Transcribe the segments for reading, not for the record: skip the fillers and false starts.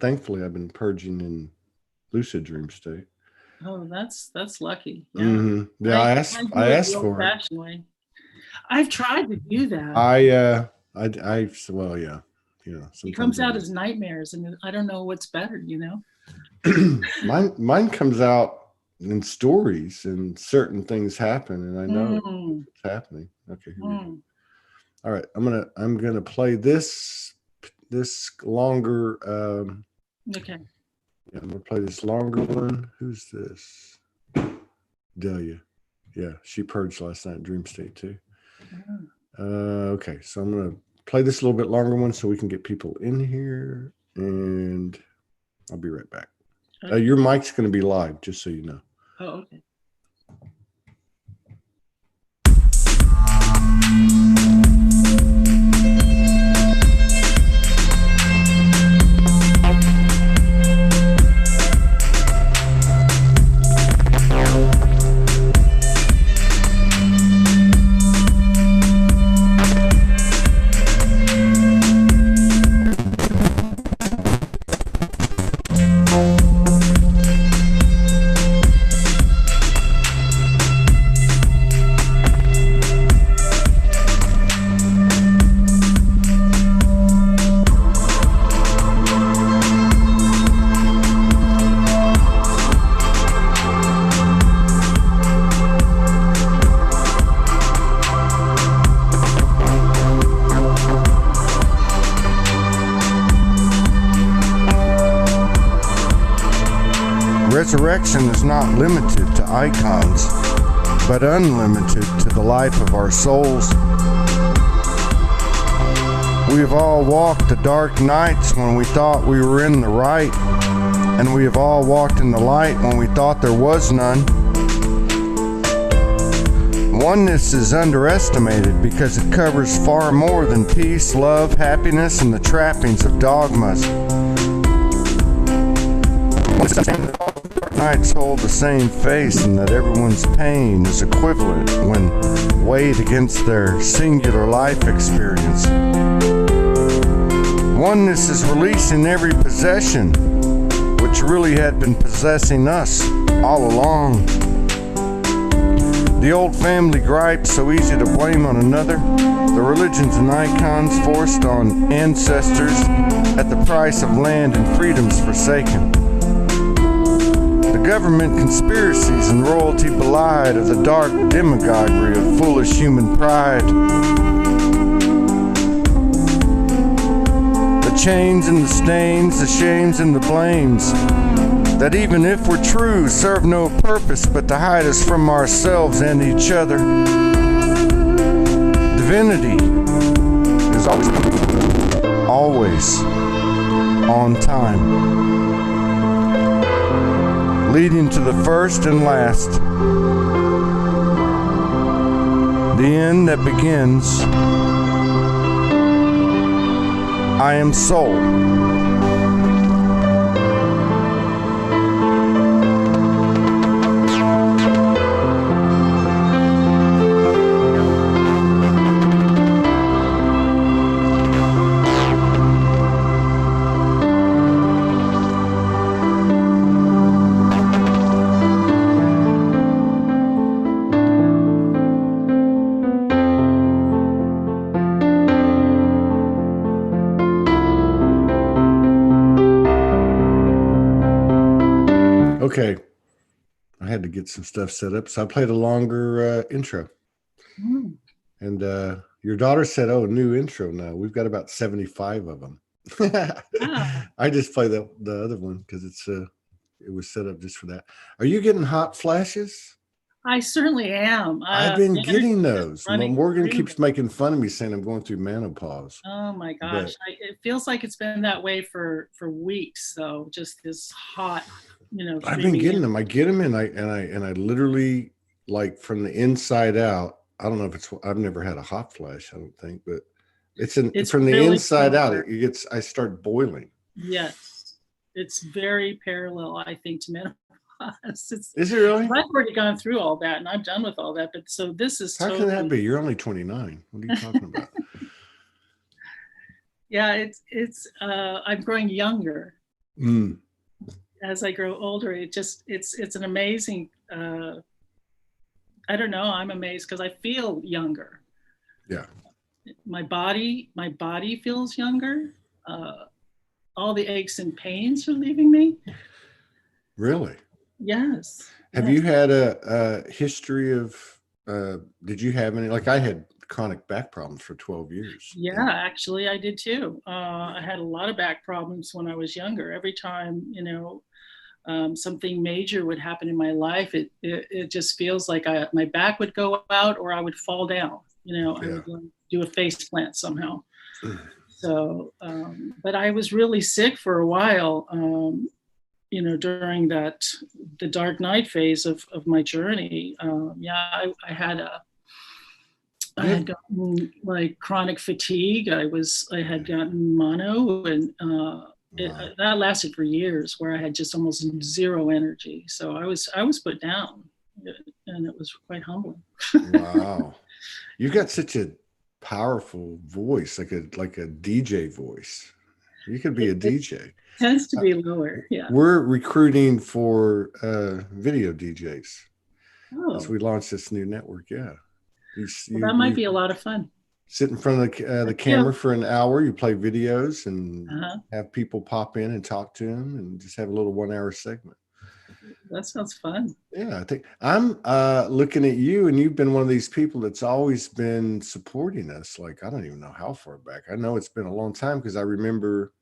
thankfully I've been purging in lucid dream state. Oh, that's lucky. Yeah. Yeah, I I do it the asked old for it. fashioned way. I've tried to do that. Well, yeah, It comes sometimes I out do. as nightmares, and I don't know what's better, you know? Mine comes out in stories, and certain things happen, and I know Mm, it's happening. Okay, here we go. mm. All right, I'm gonna play this longer. Okay. Yeah, I'm gonna play this longer one. Who's this? Delia. Yeah, she purged last night in dream state too. Mm. Okay, so I'm gonna play this a little bit longer one so we can get people in here, and I'll be right back. Okay. Your mic's gonna be live, just so you know. Oh, okay. Resurrection is not limited to icons, but unlimited to the life of our souls. We have all walked the dark nights when we thought we were in the right, and we have all walked in the light when we thought there was none. Oneness is underestimated because it covers far more than peace, love, happiness, and the trappings of dogmas. Nights hold the same face, and that everyone's pain is equivalent when weighed against their singular life experience. Oneness is releasing every possession, which really had been possessing us all along. The old family gripes so easy to blame on another, the religions and icons forced on ancestors at the price of land and freedoms forsaken. The government conspiracies and royalty belied of the dark demagoguery of foolish human pride. The chains and the stains, the shames and the blames, that even if we're true, serve no purpose but to hide us from ourselves and each other. Divinity is always on time, leading to the first and last, the end that begins. I am soul. Okay, I had to get some stuff set up, so I played a longer intro. Mm. And your daughter said, "Oh, new intro now. We've got about 75 of them." Ah. I just play the other one because it was set up just for that. Are you getting hot flashes? I certainly am. I've been The getting energy is those. running Morgan through me. keeps making fun of me saying I'm going through menopause. Oh my gosh. But It feels like it's been that way for weeks, though. Just this hot, I've been streaming getting in. them. I get them, and I literally, like, from the inside out. I don't know if it's. I've never had a hot flash. I don't think, but It's from the really inside out. similar. It gets. I start boiling. Yes. It's very parallel, I think, to menopause. Is it really? I've already gone through all that, and I'm done with all that. But so this is How totally. can that be? You're only 29. What are you talking about? Yeah, it's I'm growing younger. Mm. As I grow older, it's an amazing, I don't know, I'm amazed because I feel younger. Yeah. My body feels younger. All the aches and pains are leaving me. Really? Yes. Have Yes. you had a history of, did you have any, like I had chronic back problems for 12 years. Yeah, actually, I did too. I had a lot of back problems when I was younger. Every time, something major would happen in my life, it just feels like my back would go out or I would fall down. I Yeah. would do a face plant somehow. So, but I was really sick for a while, during the dark night phase of my journey. I had gotten like chronic fatigue. I had gotten mono, and Wow. that lasted for years, where I had just almost zero energy. So I was put down, and it was quite humbling. Wow. You've got such a powerful voice, like a DJ voice. You could be a It DJ. tends to be lower. Yeah. We're recruiting for video DJs as Oh, we launch this new network. Yeah. well, that might be a lot of fun. sit in front of the camera for an hour. You play videos and have people pop in and talk to them, and just have a little 1 hour segment. That sounds fun. Yeah, I think I'm looking at you, and you've been one of these people that's always been supporting us. Like, I don't even know how far back. I know it's been a long time, because I remember.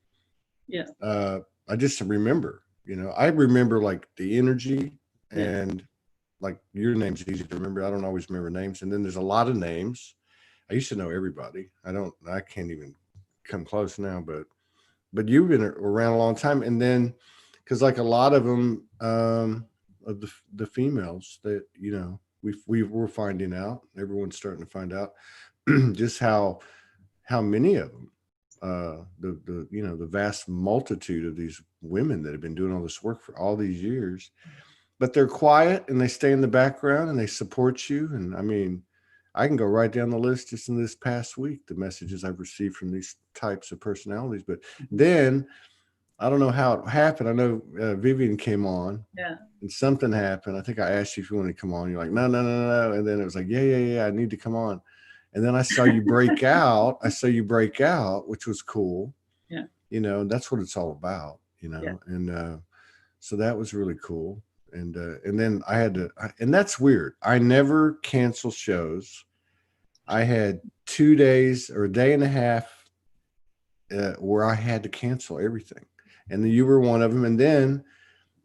Yeah. I just remember. I remember like the energy, Yeah. and like your name's easy to remember. I don't always remember names, and then there's a lot of names. I used to know everybody. I can't even come close now, but you've been around a long time. And then, because like a lot of them, of the females that, we're finding out, everyone's starting to find out just how many of them, the vast multitude of these women that have been doing all this work for all these years, but they're quiet and they stay in the background and they support you. And I mean, I can go right down the list just in this past week, the messages I've received from these types of personalities. But then I don't know how it happened. I know Vivian came on, and something happened. I think I asked you if you wanted to come on. You're like, no. And then it was like, yeah, I need to come on. And then I saw you break out. Which was cool. Yeah. That's what it's all about, Yeah. And so that was really cool. And then I had to, and that's weird. I never cancel shows. I had 2 days or a day and a half where I had to cancel everything. And then you were one of them. And then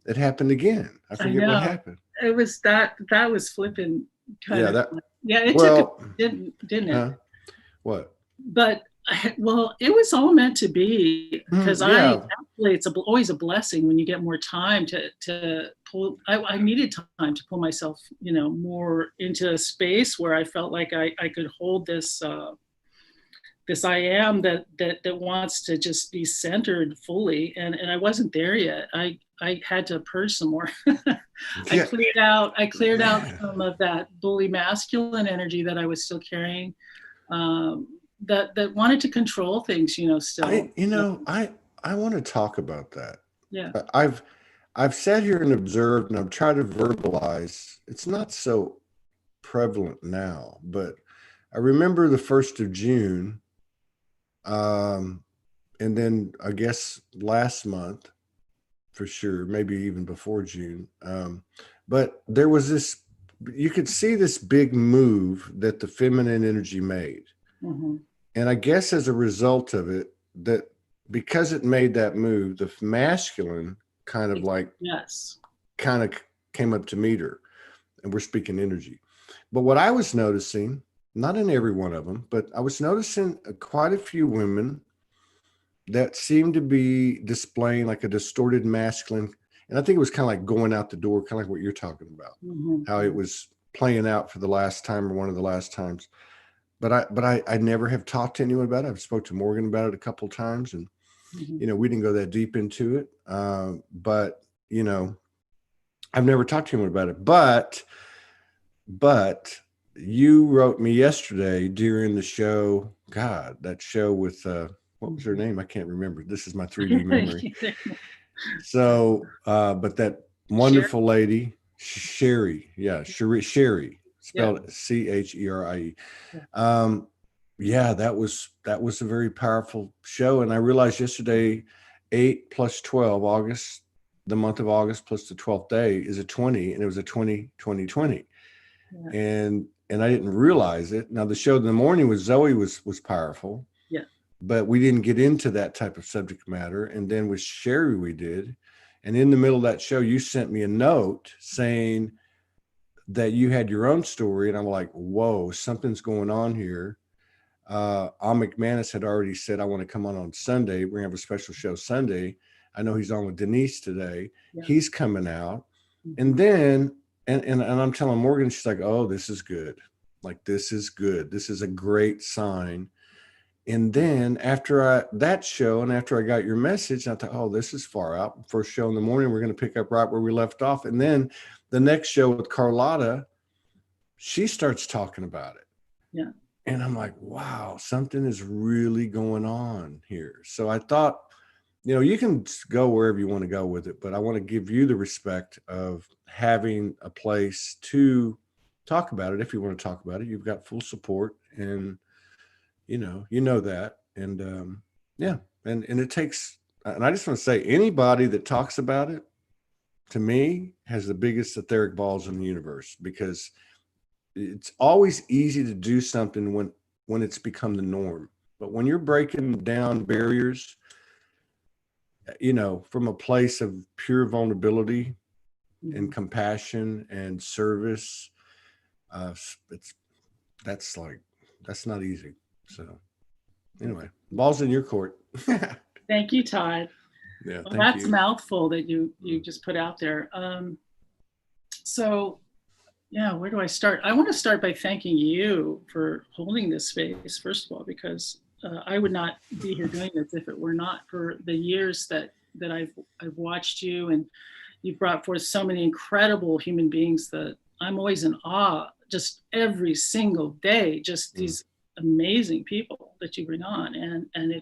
it happened again. I forget what happened. It was that was flipping kind of. It took didn't it? What? But well, it was all meant to be, because it's always a blessing when you get more time to pull. I needed time to pull myself, more into a space where I felt like I could hold this this I am that wants to just be centered fully, and I wasn't there yet. I had to purge some more. I cleared out some of that bully masculine energy that I was still carrying. That wanted to control things, still. I want to talk about that. Yeah. I've sat here and observed, and I've tried to verbalize. It's not so prevalent now, but I remember the 1st of June, and then I guess last month, for sure, maybe even before June. But there was you could see this big move that the feminine energy made. Mm-hmm. And I guess as a result of it, that because it made that move, the masculine kind of came up to meet her, and we're speaking energy. But what I was noticing, not in every one of them, but I was noticing quite a few women that seemed to be displaying like a distorted masculine. And I think it was kind of like going out the door, kind of like what you're talking about, how it was playing out for the last time or one of the last times. But I never have talked to anyone about it. I've spoke to Morgan about it a couple of times, and we didn't go that deep into it. But I've never talked to anyone about it. But you wrote me yesterday during the show. God, that show with what was her name? I can't remember. This is my 3D memory. So, but that wonderful lady, Sherry, Sherry, spelled Cherie. Yeah, that was a very powerful show. And I realized yesterday, 8 plus 12, August, the month of August plus the 12th day is a 20, and it was a 20. Yeah. And I didn't realize it. Now the show in the morning with Zoe was powerful. Yeah. But we didn't get into that type of subject matter. And then with Sherry, we did. And in the middle of that show, you sent me a note saying that you had your own story. And I'm like, whoa, something's going on here. Al McManus had already said, I want to come on Sunday. We're going to have a special show Sunday. I know he's on with Denise today. Yeah. He's coming out. Mm-hmm. And then, and I'm telling Morgan, she's like, oh, this is good. Like, this is good. This is a great sign. And then after that show, and after I got your message, I thought, oh, this is far out. First show in the morning, we're going to pick up right where we left off. And then the next show with Carlotta, she starts talking about it. Yeah. And I'm like, wow, something is really going on here. So I thought, you can go wherever you want to go with it, but I want to give you the respect of having a place to talk about it. If you want to talk about it, you've got full support, and you know that. And and it takes, and I just want to say, anybody that talks about it, to me, has the biggest etheric balls in the universe, because it's always easy to do something when it's become the norm. But when you're breaking down barriers, from a place of pure vulnerability and compassion and service, that's not easy. So anyway, ball's in your court. Thank you, Todd. Yeah, well, that's a mouthful that you just put out there. So yeah, where do I start? I want to start by thanking you for holding this space, first of all, because I would not be here doing this if it were not for the years that I've watched you, and you've brought forth so many incredible human beings that I'm always in awe, just every single day, just these amazing people that you bring on. And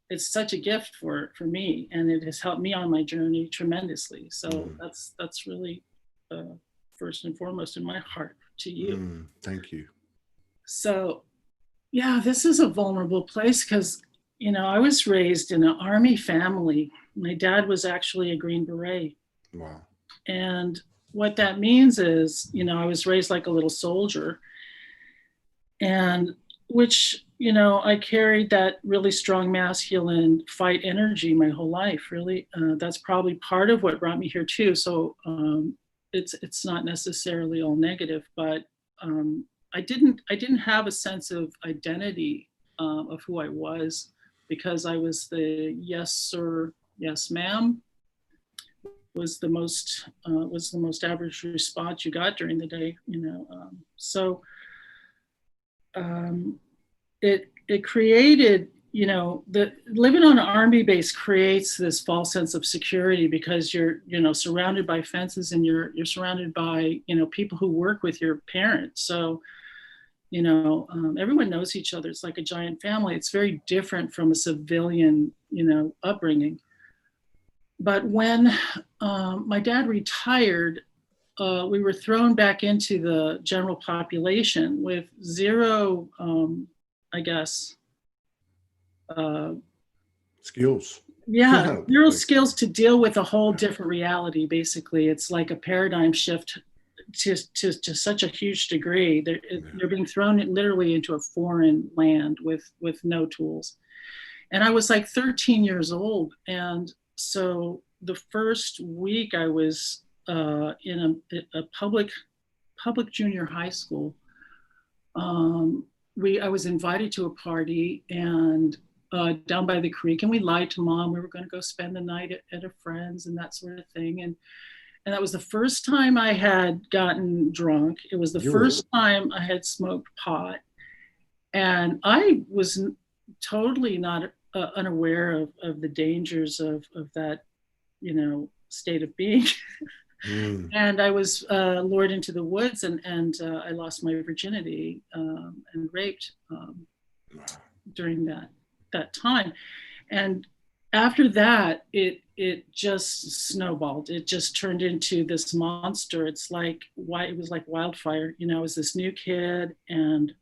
it's such a gift for me, and it has helped me on my journey tremendously. So that's really first and foremost in my heart to you. Thank you. So yeah, this is a vulnerable place because, I was raised in an Army family. My dad was actually a Green Beret. Wow. And what that means is, I was raised like a little soldier, and which, I carried that really strong masculine fight energy my whole life, really. That's probably part of what brought me here too. So it's not necessarily all negative, but I didn't have a sense of identity of who I was, because I was the yes sir, yes ma'am was the most average response you got during the day, so it created, the living on an Army base creates this false sense of security, because you're surrounded by fences, and you're surrounded by people who work with your parents. So everyone knows each other. It's like a giant family. It's very different from a civilian upbringing. But when my dad retired, we were thrown back into the general population with zero, skills. Yeah, zero skills to deal with a whole different reality. Basically, it's like a paradigm shift to such a huge degree. They're being thrown literally into a foreign land with no tools. And I was like 13 years old, and so the first week I was in a public junior high school. I was invited to a party, and down by the creek, and we lied to mom we were going to go spend the night at a friend's and that sort of thing. And that was the first time I had gotten drunk. It was the first time I had smoked pot, and I was totally not unaware of the dangers of that, state of being. And I was lured into the woods, and I lost my virginity and raped during that time. And after that, it it just snowballed. It just turned into this monster. It was like wildfire. You know, I was this new kid, and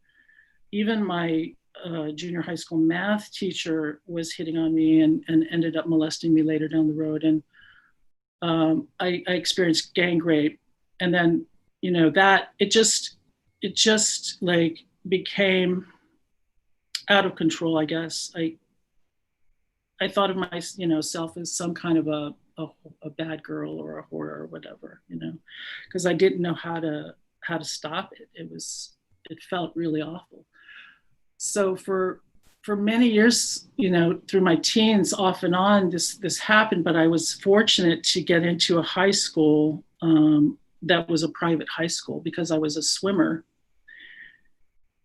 even my junior high school math teacher was hitting on me and ended up molesting me later down the road. And I experienced gang rape, and then, you know, that it just like became out of control, I guess. I thought of myself as some kind of a bad girl or a whore or whatever, you know, because I didn't know how to stop it. It felt really awful. So for many years, you know, through my teens, off and on, this happened. But I was fortunate to get into a high school that was a private high school because I was a swimmer.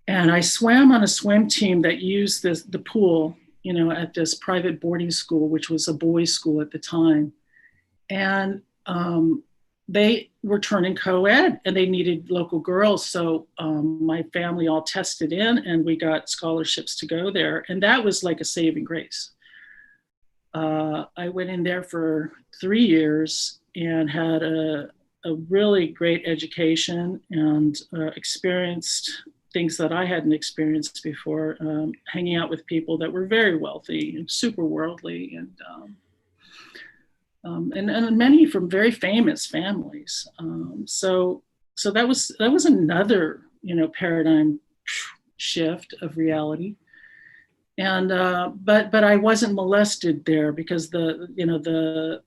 And I swam on a swim team that used the pool, you know, at this private boarding school, which was a boys' school at the time. And they were turning co-ed and they needed local girls. So my family all tested in and we got scholarships to go there. And that was like a saving grace. I went in there for 3 years and had a really great education and experienced things that I hadn't experienced before, hanging out with people that were very wealthy and super worldly, and many from very famous families. So that was another, you know, paradigm shift of reality. And but I wasn't molested there because the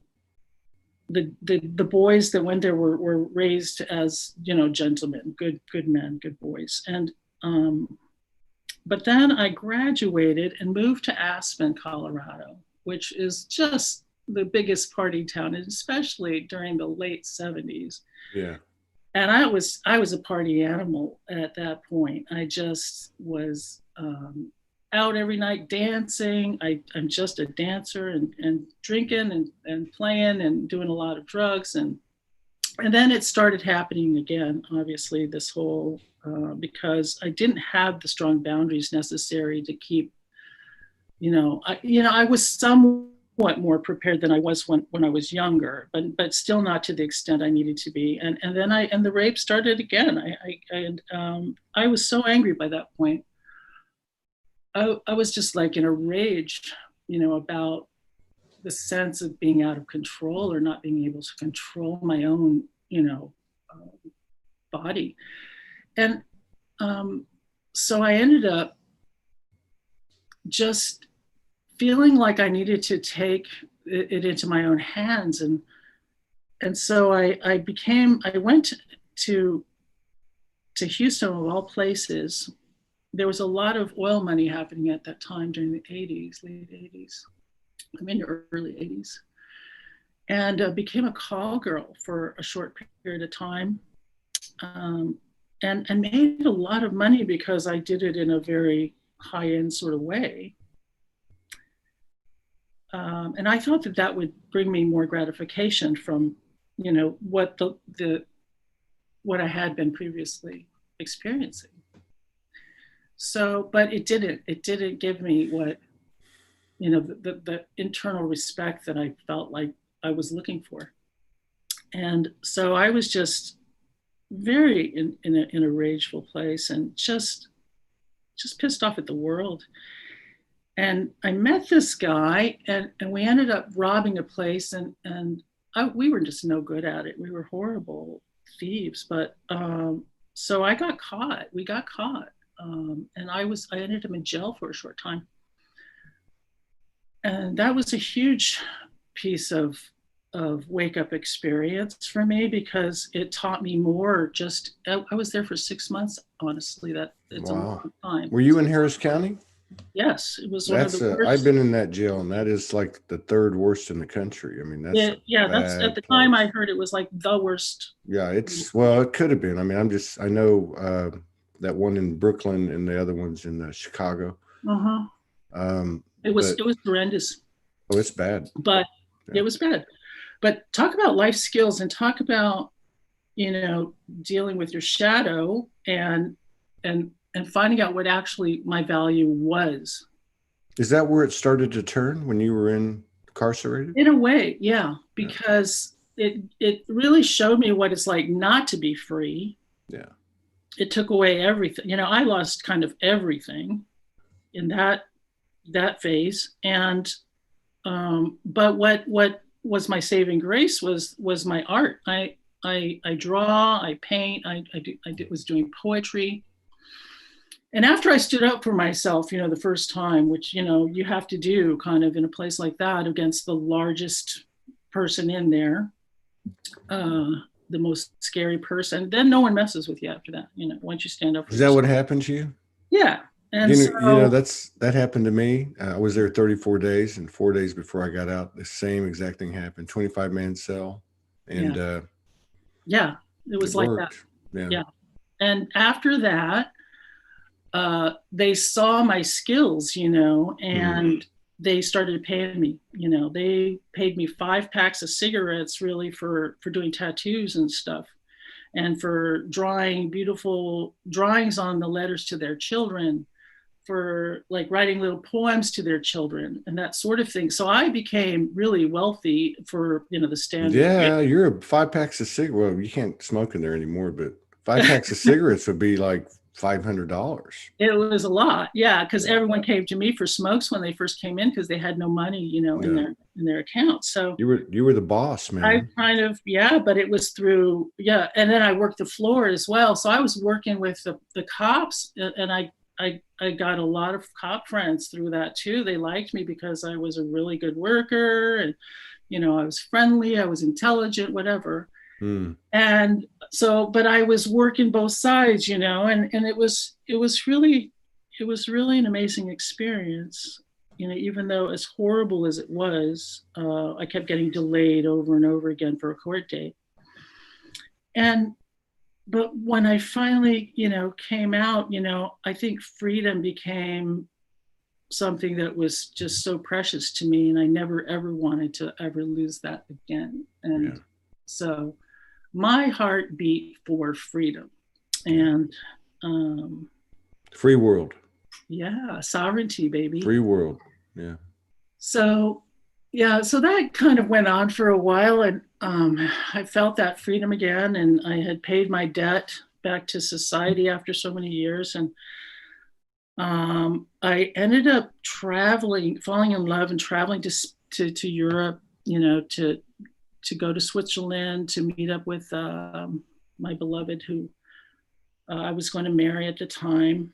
boys that went there were raised as, you know, gentlemen, good men, good boys. And but then I graduated and moved to Aspen, Colorado, which is just the biggest party town, especially during the late 70s. Yeah. And I was a party animal at that point. I just was out every night dancing. I'm just a dancer and drinking and playing and doing a lot of drugs. And then it started happening again, obviously, this whole, because I didn't have the strong boundaries necessary to keep, I was somewhat more prepared than I was when I was younger, but still not to the extent I needed to be. And then the rape started again. I was so angry by that point. I was just like in a rage, about the sense of being out of control or not being able to control my own, body. And so I ended up just feeling like I needed to take it into my own hands. And so I went to Houston, of all places. There was a lot of oil money happening at that time during the 80s, late 80s, early 80s. And became a call girl for a short period of time. And made a lot of money because I did it in a very high-end sort of way. And I thought that would bring me more gratification from, what what I had been previously experiencing. So, but it didn't give me what, the internal respect that I felt like I was looking for. And so I was just very in a rageful place and just pissed off at the world. And I met this guy and we ended up robbing a place and we were just no good at it. We were horrible thieves, but so I got caught. We got caught. And I ended up in jail for a short time. And that was a huge piece of wake up experience for me because it taught me more. I was there for 6 months, honestly. It's wow. A long time. Were you in Harris County? Yes, it was one of the worst. I've been in that jail, and that is like the third worst in the country. I mean, that's that's at the time I heard it was like the worst. Yeah, it could have been. I mean, I know that one in Brooklyn and the other one's in Chicago. It was horrendous. Oh, it's bad. But yeah. It was bad. But talk about life skills and talk about, dealing with your shadow and finding out what actually my value was. Is that where it started to turn when you were in incarcerated? In a way, yeah, because it really showed me what it's like not to be free. Yeah. It took away everything. I lost kind of everything in that phase. And but what was my saving grace was my art. I draw, I paint, was doing poetry. And after I stood up for myself, the first time, which, you have to do kind of in a place like that against the largest person in there, the most scary person, then no one messes with you after that. Once you stand up for yourself. Is that what happened to you? Yeah. And that happened to me. I was there 34 days, and 4 days before I got out, the same exact thing happened. 25-man cell. And it was like worked. that. Yeah. And after that, they saw my skills, and they started paying me. They paid me 5 packs of cigarettes really for doing tattoos and stuff, and for drawing beautiful drawings on the letters to their children, for like writing little poems to their children and that sort of thing. So I became really wealthy for, the standard. Yeah, you're 5 packs of cigarettes. Well, you can't smoke in there anymore, but 5 packs of cigarettes would be like $500. It was a lot, yeah, because everyone came to me for smokes when they first came in because they had no money, in their account. So you were the boss, man. I kind of, but it was through, and then I worked the floor as well. So I was working with the cops, and I got a lot of cop friends through that too. They liked me because I was a really good worker, and I was friendly, I was intelligent, whatever. And so, but I was working both sides, and it was really an amazing experience, even though as horrible as it was, I kept getting delayed over and over again for a court date. But when I finally, came out, I think freedom became something that was just so precious to me, and I never ever wanted to ever lose that again. And so my heart beat for freedom and free world. Yeah, sovereignty, baby. Free world. Yeah. So that kind of went on for a while, and I felt that freedom again, and I had paid my debt back to society after so many years, and I ended up traveling, falling in love, and traveling to Europe, to go to Switzerland to meet up with my beloved, who I was going to marry at the time.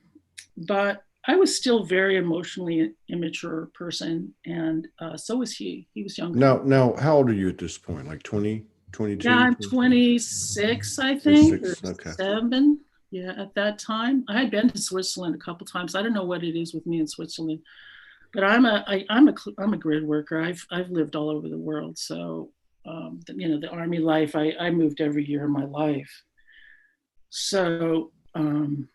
But I was still very emotionally immature person, and so was he. He was younger. No. How old are you at this point? Like 20, 22? Yeah, I'm 26, I think. 26, okay. 7. Yeah, at that time. I had been to Switzerland a couple times. I don't know what it is with me in Switzerland, but I'm a grid worker. I've lived all over the world. So, the Army life, I moved every year of my life. So, I'm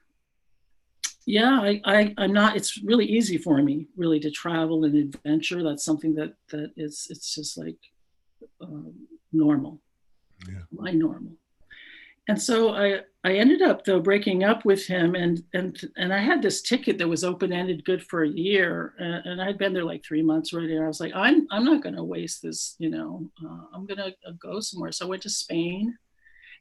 not, it's really easy for me really to travel and adventure. That's something that it's just like normal. Yeah. My normal. And so I ended up though breaking up with him, and I had this ticket that was open-ended good for a year, and I'd been there like 3 months already. And I was like, I'm not going to waste this, I'm going to go somewhere. So I went to Spain,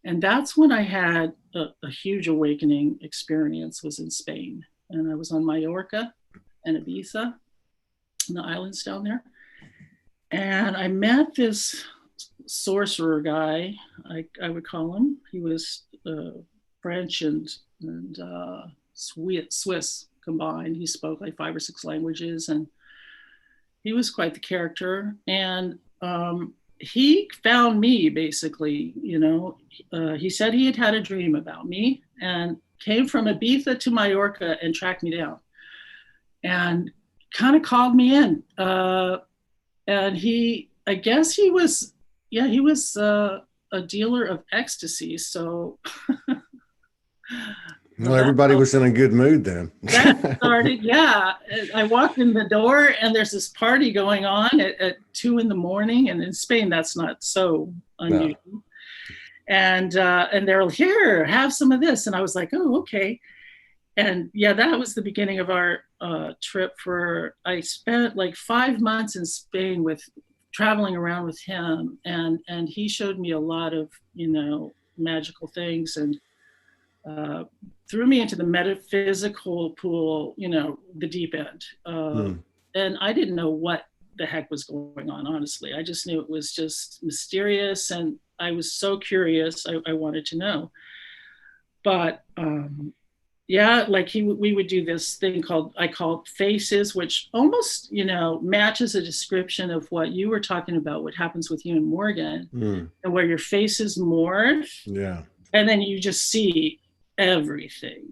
and that's when I had a huge awakening experience, was in Spain. And I was on Mallorca and Ibiza, in the islands down there. And I met this sorcerer guy, I would call him. He was French and Swiss combined. He spoke like 5 or 6 languages, and he was quite the character. And he found me basically, he said he had had a dream about me and came from Ibiza to Mallorca and tracked me down and kind of called me in. And I guess he was a dealer of ecstasy. So well, everybody was in a good mood then. That started, yeah. I walked in the door and there's this party going on at 2 a.m. And in Spain, that's not so unusual. No. And they're like, here, have some of this. And I was like, oh, okay. And yeah, that was the beginning of our trip. I spent like 5 months in Spain with traveling around with him, and he showed me a lot of, magical things, and threw me into the metaphysical pool, the deep end. And I didn't know what the heck was going on, honestly. I just knew it was just mysterious, and I was so curious. I wanted to know. But yeah, like we would do this thing I called faces, which almost, matches a description of what you were talking about, what happens with you and Morgan, and where your faces morph. Yeah. And then you just see everything,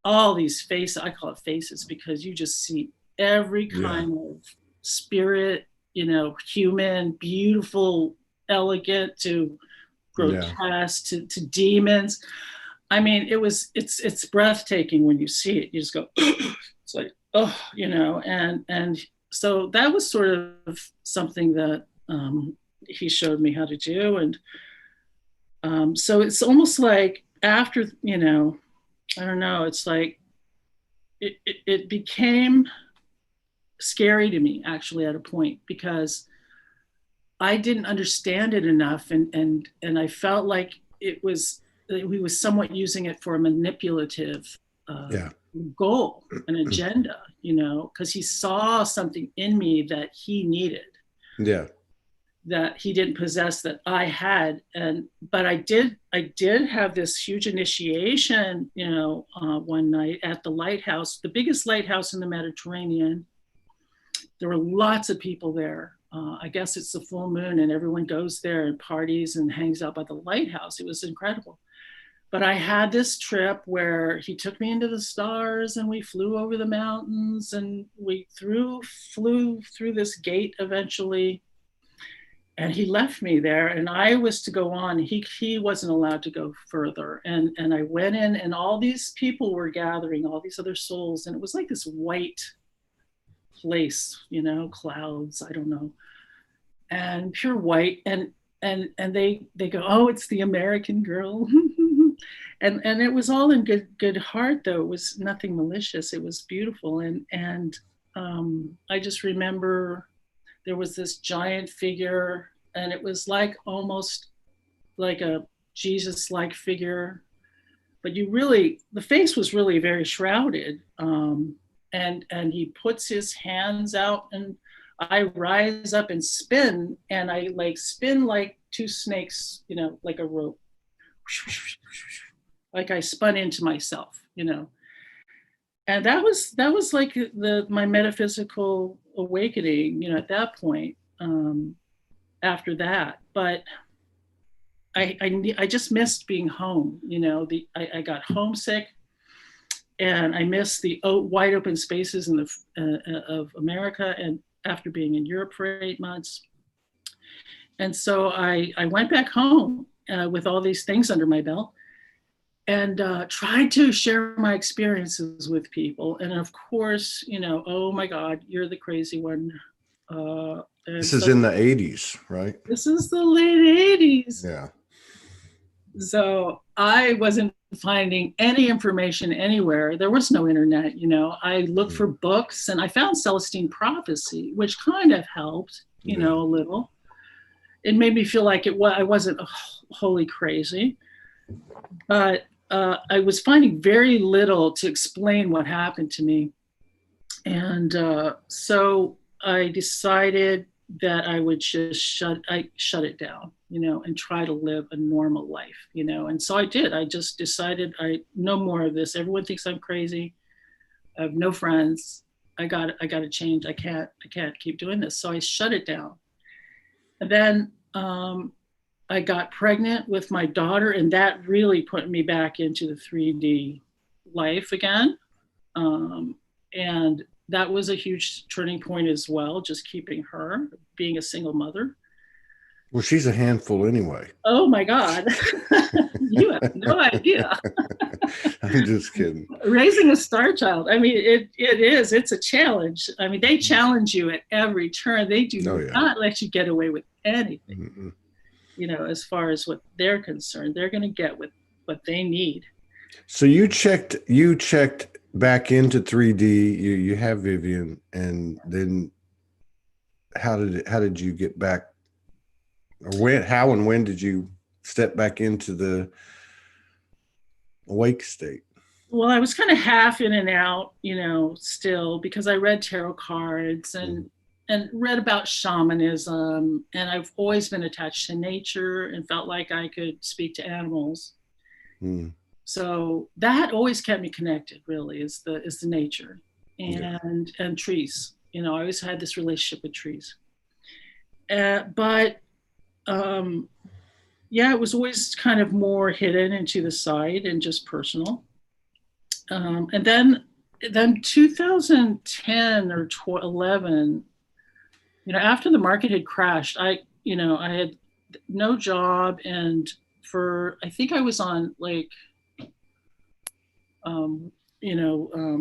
all these faces. I call it faces because you just see every kind of spirit, human, beautiful, elegant to grotesque to demons. I mean, it's breathtaking when you see it. You just go, it's like, oh, and so that was sort of something that he showed me how to do. And so it's almost like after, I don't know, it's like it became scary to me actually at a point, because I didn't understand it enough, and I felt like he was somewhat using it for a manipulative goal, an agenda, because he saw something in me that he needed. Yeah. That he didn't possess that I had. But I did have this huge initiation, one night at the lighthouse, the biggest lighthouse in the Mediterranean. There were lots of people there. I guess it's the full moon and everyone goes there and parties and hangs out by the lighthouse. It was incredible. But I had this trip where he took me into the stars and we flew over the mountains and we flew through this gate eventually. And he left me there and I was to go on. He wasn't allowed to go further. And I went in and all these people were gathering, all these other souls. And it was like this white place, clouds, I don't know, and pure white. And they go, oh, it's the American girl. and it was all in good heart, though. It was nothing malicious. It was beautiful. And I just remember there was this giant figure, and it was like almost like a Jesus-like figure, but the face was really very shrouded. And he puts his hands out, and I rise up and spin, and I spin like two snakes, like a rope. Like I spun into myself, And that was like my metaphysical awakening, at that point. After that, but I just missed being home. I got homesick, and I missed the wide open spaces of America. And after being in Europe for 8 months, and so I went back home with all these things under my belt, and tried to share my experiences with people. And of course, oh my God, you're the crazy one. This is in the 80s, right? This is the late 80s. Yeah. So I wasn't finding any information anywhere. There was no internet, I looked for books, and I found Celestine Prophecy, which kind of helped, a little. It made me feel like I wasn't wholly crazy, but I was finding very little to explain what happened to me. And so I decided that I would just shut it down, and try to live a normal life, And so I did. I just decided no more of this. Everyone thinks I'm crazy. I have no friends. I got to change. I can't keep doing this. So I shut it down. And then I got pregnant with my daughter, and that really put me back into the 3D life again. And that was a huge turning point as well, just keeping her, being a single mother. Well, she's a handful anyway. Oh my God. You have no idea. I'm just kidding. Raising a star child. I mean, it's a challenge. I mean, they challenge you at every turn. They do not let you get away with anything. Mm-mm. As far as what they're concerned, they're going to get with what they need. So you checked back into 3D. You have Vivian, and then how did you get back, or how and when did you step back into the awake state? Well, I was kind of half in and out, still, because I read tarot cards and read about shamanism, and I've always been attached to nature and felt like I could speak to animals. Mm. So that always kept me connected, really, is the nature and trees. I always had this relationship with trees. But it was always kind of more hidden and to the side and just personal. And then 2010 or 11, after the market had crashed, I had no job, and I think I was on like,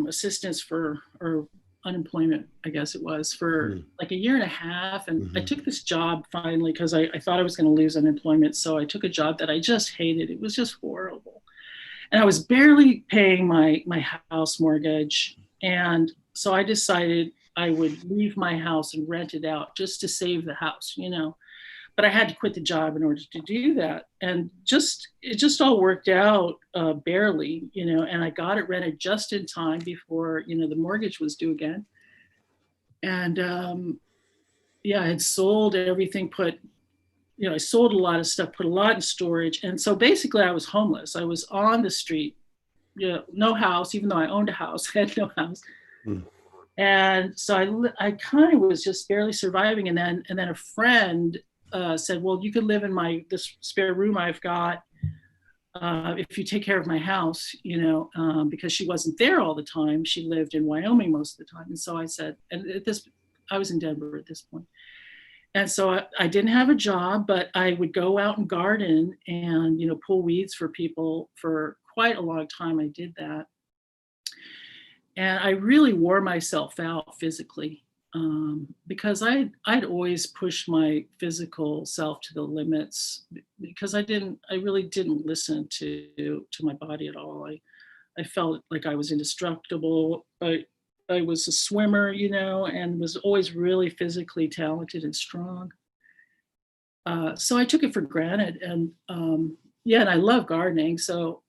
assistance or unemployment, I guess it was, for like a year and a half. And I took this job finally because I thought I was going to lose unemployment. So I took a job that I just hated. It was just horrible. And I was barely paying my house mortgage. And so I decided I would leave my house and rent it out just to save the house, But I had to quit the job in order to do that. And it just all worked out barely, and I got it rented just in time before, the mortgage was due again. And I had sold everything, I sold a lot of stuff, put a lot in storage. And so basically I was homeless. I was on the street, no house, even though I owned a house, I had no house. And so I kind of was just barely surviving. And then a friend said, well, you could live in this spare room I've got if you take care of my house, because she wasn't there all the time. She lived in Wyoming most of the time. And so I said, I was in Denver at this point. And so I didn't have a job, but I would go out and garden and, pull weeds for people for quite a long time. I did that. And I really wore myself out physically because I'd always pushed my physical self to the limits because I really didn't listen to my body at all. I felt like I was indestructible. I was a swimmer, and was always really physically talented and strong. So I took it for granted. And and I love gardening. So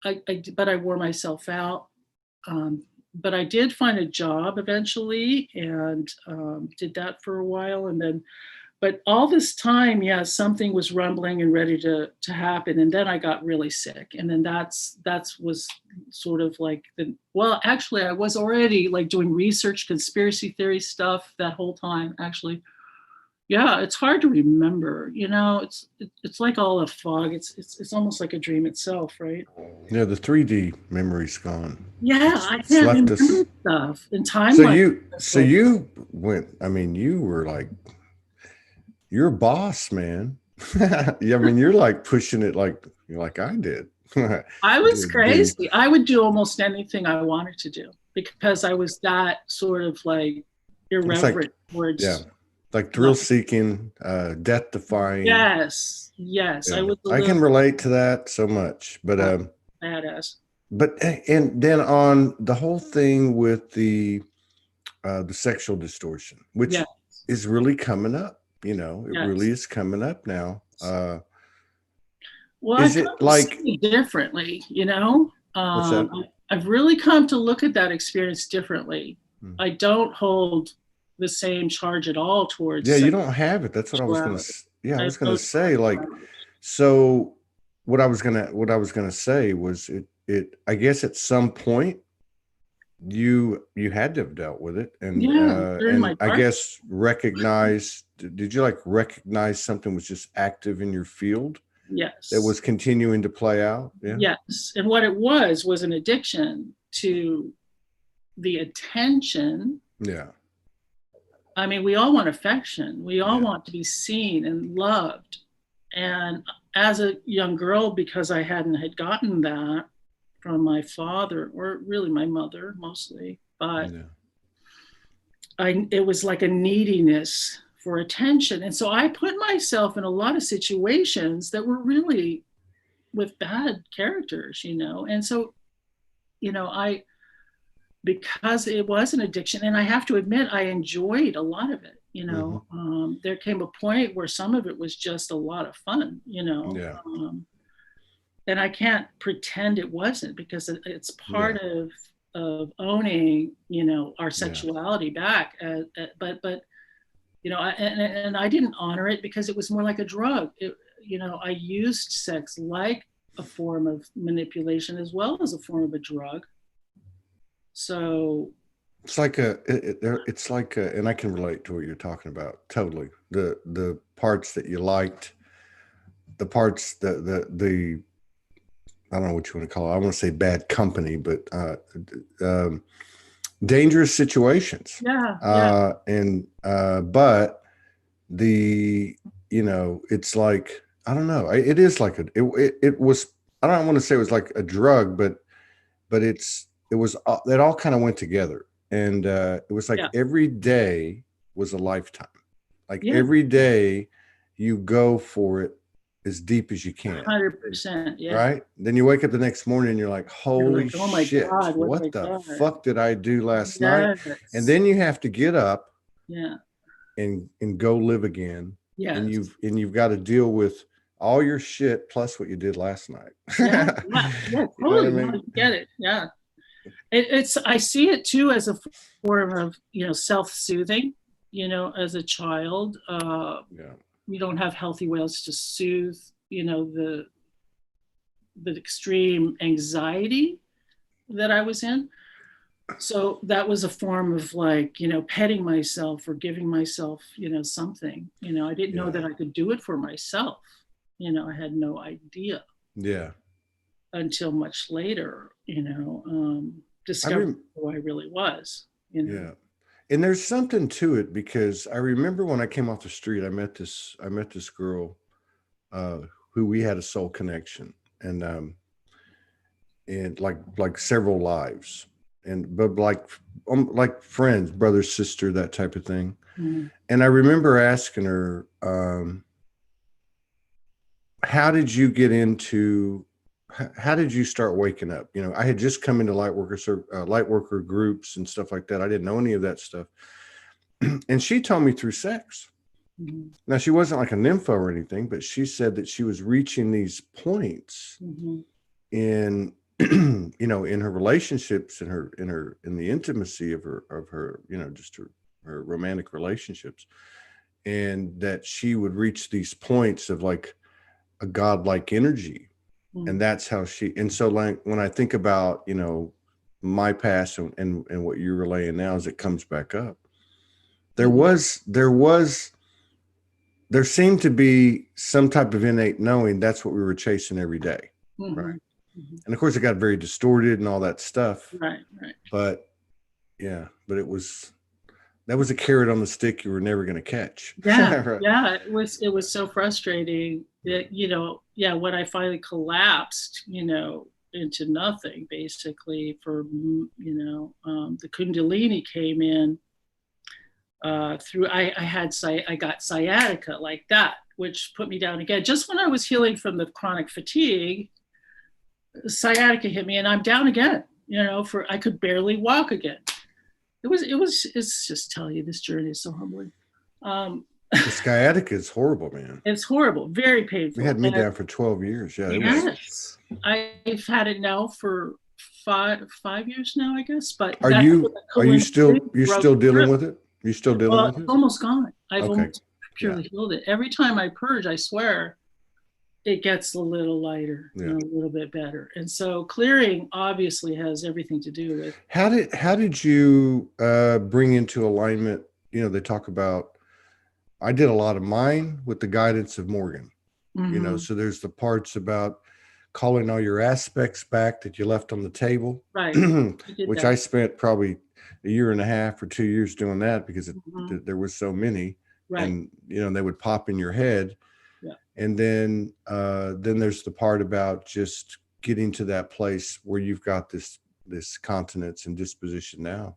but I wore myself out. But I did find a job eventually and did that for a while. But all this time, something was rumbling and ready to happen. And then I got really sick. And then that was sort of like actually I was already like doing research, conspiracy theory stuff that whole time, actually. Yeah, it's hard to remember, it's like all a fog. It's almost like a dream itself, right? Yeah, the 3D memory's gone. Yeah, I can't remember stuff in time. So you went, you were like, you're a boss, man. Yeah, you're like pushing it like I did. I was crazy. I would do almost anything I wanted to do because I was that sort of like irreverent towards. Yeah. Like thrill seeking, death defying. Yes. Yeah. I can relate to that so much, but badass. But and then on the whole thing with the sexual distortion, which is really coming up. It really is coming up now. Well, is it like differently? What's that? I've really come to look at that experience differently. I don't hold the same charge at all towards. Yeah, you don't have it. That's what I was going to. Yeah, I was going to say like. So, what I was gonna say was it. I guess at some point, you had to have dealt with it, and I guess recognize. Did you recognize something was just active in your field? Yes. That was continuing to play out. Yeah. Yes, and what it was an addiction to the attention. Yeah. We all want affection. We all want to be seen and loved. And as a young girl, because I had gotten that from my father, or really my mother mostly, but it was like a neediness for attention. And so I put myself in a lot of situations that were really with bad characters, And so, because it was an addiction, and I have to admit, I enjoyed a lot of it. You know, there came a point where some of it was just a lot of fun, you know. Yeah. And I can't pretend it wasn't, because it's part of owning, you know, our sexuality back. But you know, and I didn't honor it because it was more like a drug. You know, I used sex like a form of manipulation as well as a form of a drug. So it's like and I can relate to what you're talking about totally. The parts that you liked, the parts the I don't know what you want to call it. I want to say bad company, but dangerous situations. But you know, it's like, I don't know. It is like it was. I don't want to say it was like a drug, but it all kind of went together, and it was like every day was a lifetime. Like every day, you go for it as deep as you can. 100%. Yeah. Right. Then you wake up the next morning and you're like, holy oh my shit, God, what the fuck did I do last night? And then you have to get up and go live again. Yeah. And you've got to deal with all your shit plus what you did last night. Totally. You know what I mean? Get it. Yeah. I see it too as a form of, you know, self-soothing. You know, as a child, we don't have healthy ways to soothe, you know, the extreme anxiety that I was in. So that was a form of, like, you know, petting myself or giving myself, you know, something. You know, I didn't know that I could do it for myself. You know, I had no idea. Yeah. Until much later, you know, discovering who I really was. You know? Yeah. And there's something to it, because I remember when I came off the street, I met this girl who we had a soul connection, and like several lives, but like friends, brother, sister, that type of thing. Mm-hmm. And I remember asking her, how did you start waking up? You know, I had just come into light worker groups and stuff like that. I didn't know any of that stuff. And she told me through sex. Mm-hmm. Now, she wasn't like a nympho or anything, but she said that she was reaching these points in, you know, in her relationships, in the intimacy of her, you know, just her romantic relationships. And that she would reach these points of like a godlike energy. And that's how so like, when I think about, you know, my past and what you're relaying now, as it comes back up, there seemed to be some type of innate knowing that's what we were chasing every day. Right. And of course it got very distorted and all that stuff. Right. But that was a carrot on the stick you were never going to catch. Right. Yeah. It was so frustrating that, you know, when I finally collapsed, you know, into nothing, basically, for, you know, the Kundalini came in through, I got sciatica like that, which put me down again. Just when I was healing from the chronic fatigue, sciatica hit me and I'm down again, you know, I could barely walk again. It's just telling you, this journey is so humbling. The sciatica is horrible, man. It's horrible, very painful. It had me down for 12 years. Yeah. Yes. I've had it now for five years now, I guess. But are you still dealing with it? You still dealing with it? It's almost gone. I've almost purely healed it. Every time I purge, I swear, it gets a little lighter, you know, a little bit better. And so clearing obviously has everything to do with. How did you bring into alignment? You know, they talk about, I did a lot of mine with the guidance of Morgan, you know, so there's the parts about calling all your aspects back that you left on the table, right? Which I spent probably a year and a half or 2 years doing that, because there was so many, and, you know, they would pop in your head. And then there's the part about just getting to that place where you've got this continence and disposition now.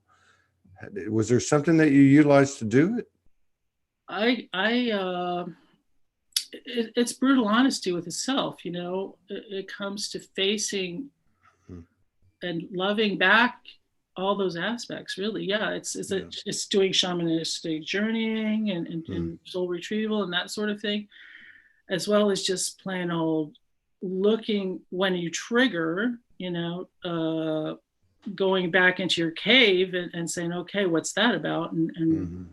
Was there something that you utilized to do it? It's brutal honesty with itself, you know. It comes to facing and loving back all those aspects, really. Yeah, it's Yeah. it's doing shamanistic journeying and soul retrieval and that sort of thing, as well as just plain old looking when you trigger, going back into your cave and saying, okay, what's that about? And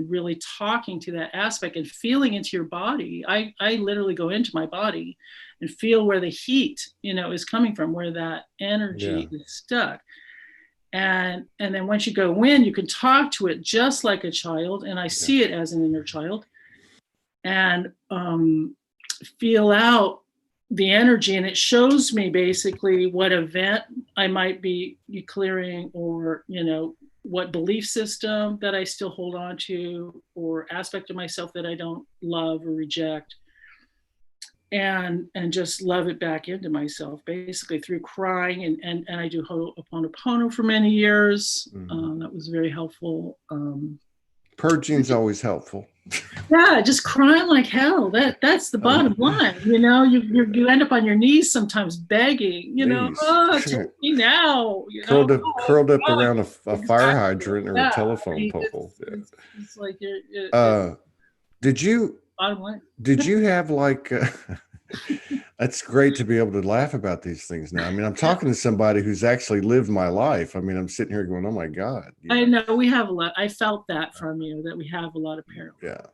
really talking to that aspect and feeling into your body. I literally go into my body and feel where the heat, is coming from, where that energy is stuck. And then once you go in, you can talk to it just like a child. And I see it as an inner child, and feel out the energy. And it shows me basically what event I might be clearing, or, what belief system that I still hold on to, or aspect of myself that I don't love or reject, and just love it back into myself, basically through crying. And I do Ho'oponopono for many years. That was very helpful. Purging's always helpful. Yeah, just crying like hell. That's the bottom line. You end up on your knees sometimes begging. Oh, take me now. Curled up around a fire hydrant or a telephone pole. It's like Did you? Bottom line. Did you have like? That's great to be able to laugh about these things now. I mean, I'm talking to somebody who's actually lived my life. I mean, I'm sitting here going, "Oh my God!" I know we have a lot. I felt that from you, that we have a lot of parallels.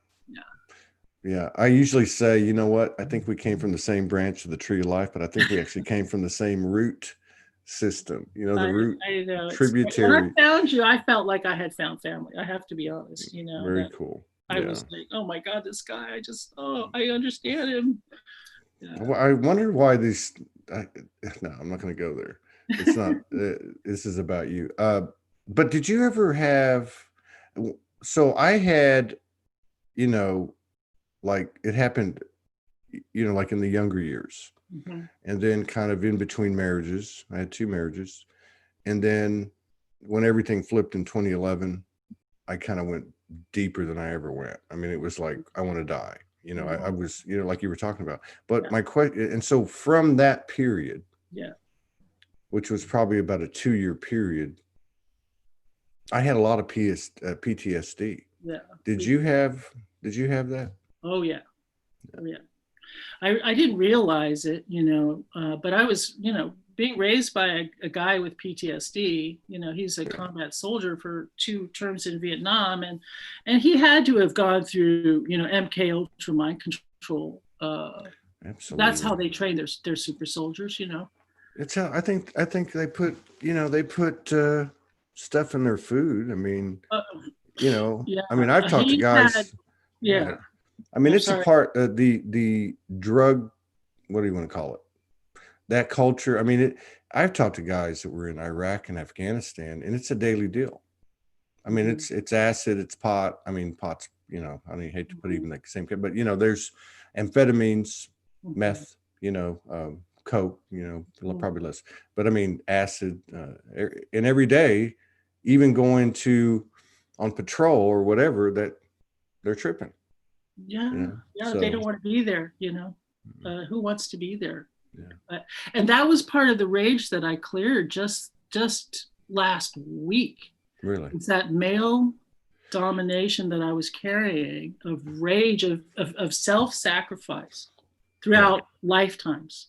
Yeah. I usually say, you know what? I think we came from the same branch of the tree of life, but I think we actually came from the same root system. The root tributary. When I found you, I felt like I had found family. I have to be honest. Very cool. I was like, oh my God, this guy. I understand him. Well, I wonder why these. No, I'm not going to go there. It's not. This is about you. But did you ever have? So I had, like it happened, like in the younger years, and then kind of in between marriages. I had 2 marriages, and then when everything flipped in 2011, I kind of went deeper than I ever went. I mean, it was like I want to die. I was, like you were talking about. But my question, and so from that period, which was probably about a 2-year period, I had a lot of PTSD. Yeah. Did you have that? Oh yeah. I didn't realize it, but I was, being raised by a guy with PTSD. He's a combat soldier for 2 terms in Vietnam, and he had to have gone through, MK Ultra mind control. Absolutely. That's how they train their super soldiers. It's how I think they put, they put stuff in their food. I mean, I mean, I've talked to guys. I mean, it's a part of the drug. What do you want to call it? That culture. I mean, I've talked to guys that were in Iraq and Afghanistan, and it's a daily deal. I mean, it's acid, it's pot. I mean, pot's, I don't hate to put even like the same, but there's amphetamines, meth, coke, probably less. But I mean, acid, and every day, even going on patrol or whatever, that they're tripping. So, they don't want to be there. Who wants to be there? And that was part of the rage that I cleared just last week. Really? It's that male domination that I was carrying, of rage, of self-sacrifice throughout lifetimes,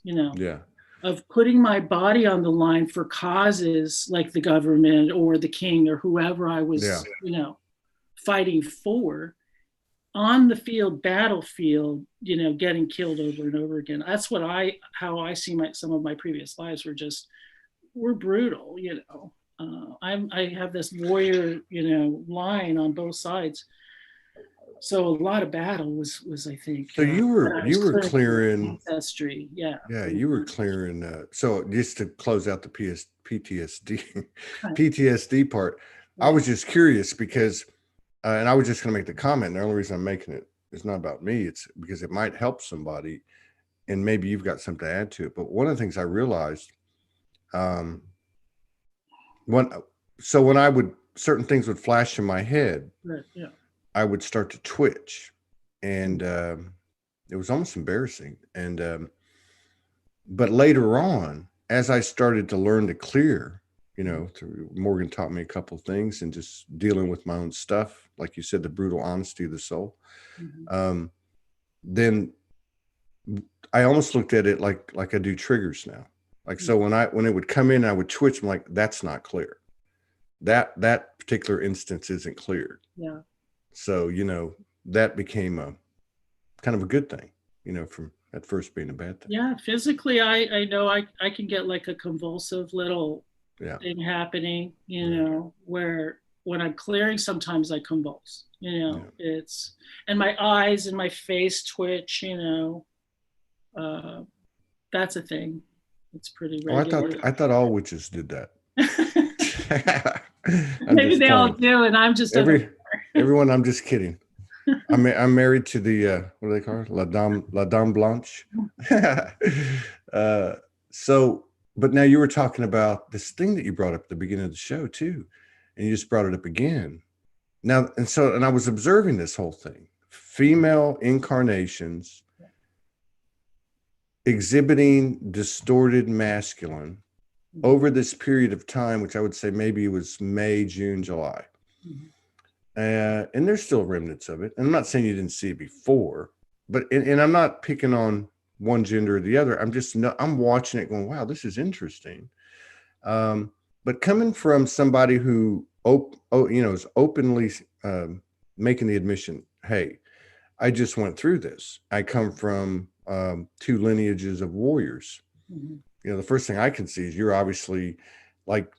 of putting my body on the line for causes like the government or the king or whoever I was, fighting for. On the battlefield, getting killed over and over again. That's how I see some of my previous lives were brutal. I have this warrior, line on both sides. So a lot of battle was I think. So you were clearing ancestry, Yeah, you were clearing. So just to close out the PTSD part, I was just curious because. And I was just going to make the comment. And the only reason I'm making it is not about me. It's because it might help somebody, and maybe you've got something to add to it. But one of the things I realized, when certain things would flash in my head, I would start to twitch, and it was almost embarrassing. And but later on, as I started to learn to clear, you know, Morgan taught me a couple things, and just dealing with my own stuff, like you said, the brutal honesty of the soul. Then I almost looked at it like I do triggers now. Like, so when it would come in, I would twitch. I'm like, that's not clear. That particular instance isn't cleared. Yeah. So, you know, that became a kind of a good thing, you know, from at first being a bad thing. Yeah. Physically, I know I can get like a convulsive little thing happening, you know, where when I'm clearing, sometimes I convulse, you know, and my eyes and my face twitch, you know, that's a thing. It's pretty regular. I thought all witches did that. Maybe they all do, and I'm just everyone. I'm just kidding. I'm married to the what do they call her? La Dame Blanche. So, but now you were talking about this thing that you brought up at the beginning of the show too, and you just brought it up again. Now, and I was observing this whole thing: female incarnations exhibiting distorted masculine over this period of time, which I would say maybe it was May, June, July. And there's still remnants of it. And I'm not saying you didn't see it before, but, and I'm not picking on one gender or the other. I'm watching it going, wow, this is interesting. But coming from somebody who, is openly making the admission, hey, I just went through this. I come from 2 lineages of warriors. You know, the first thing I can see is you're obviously like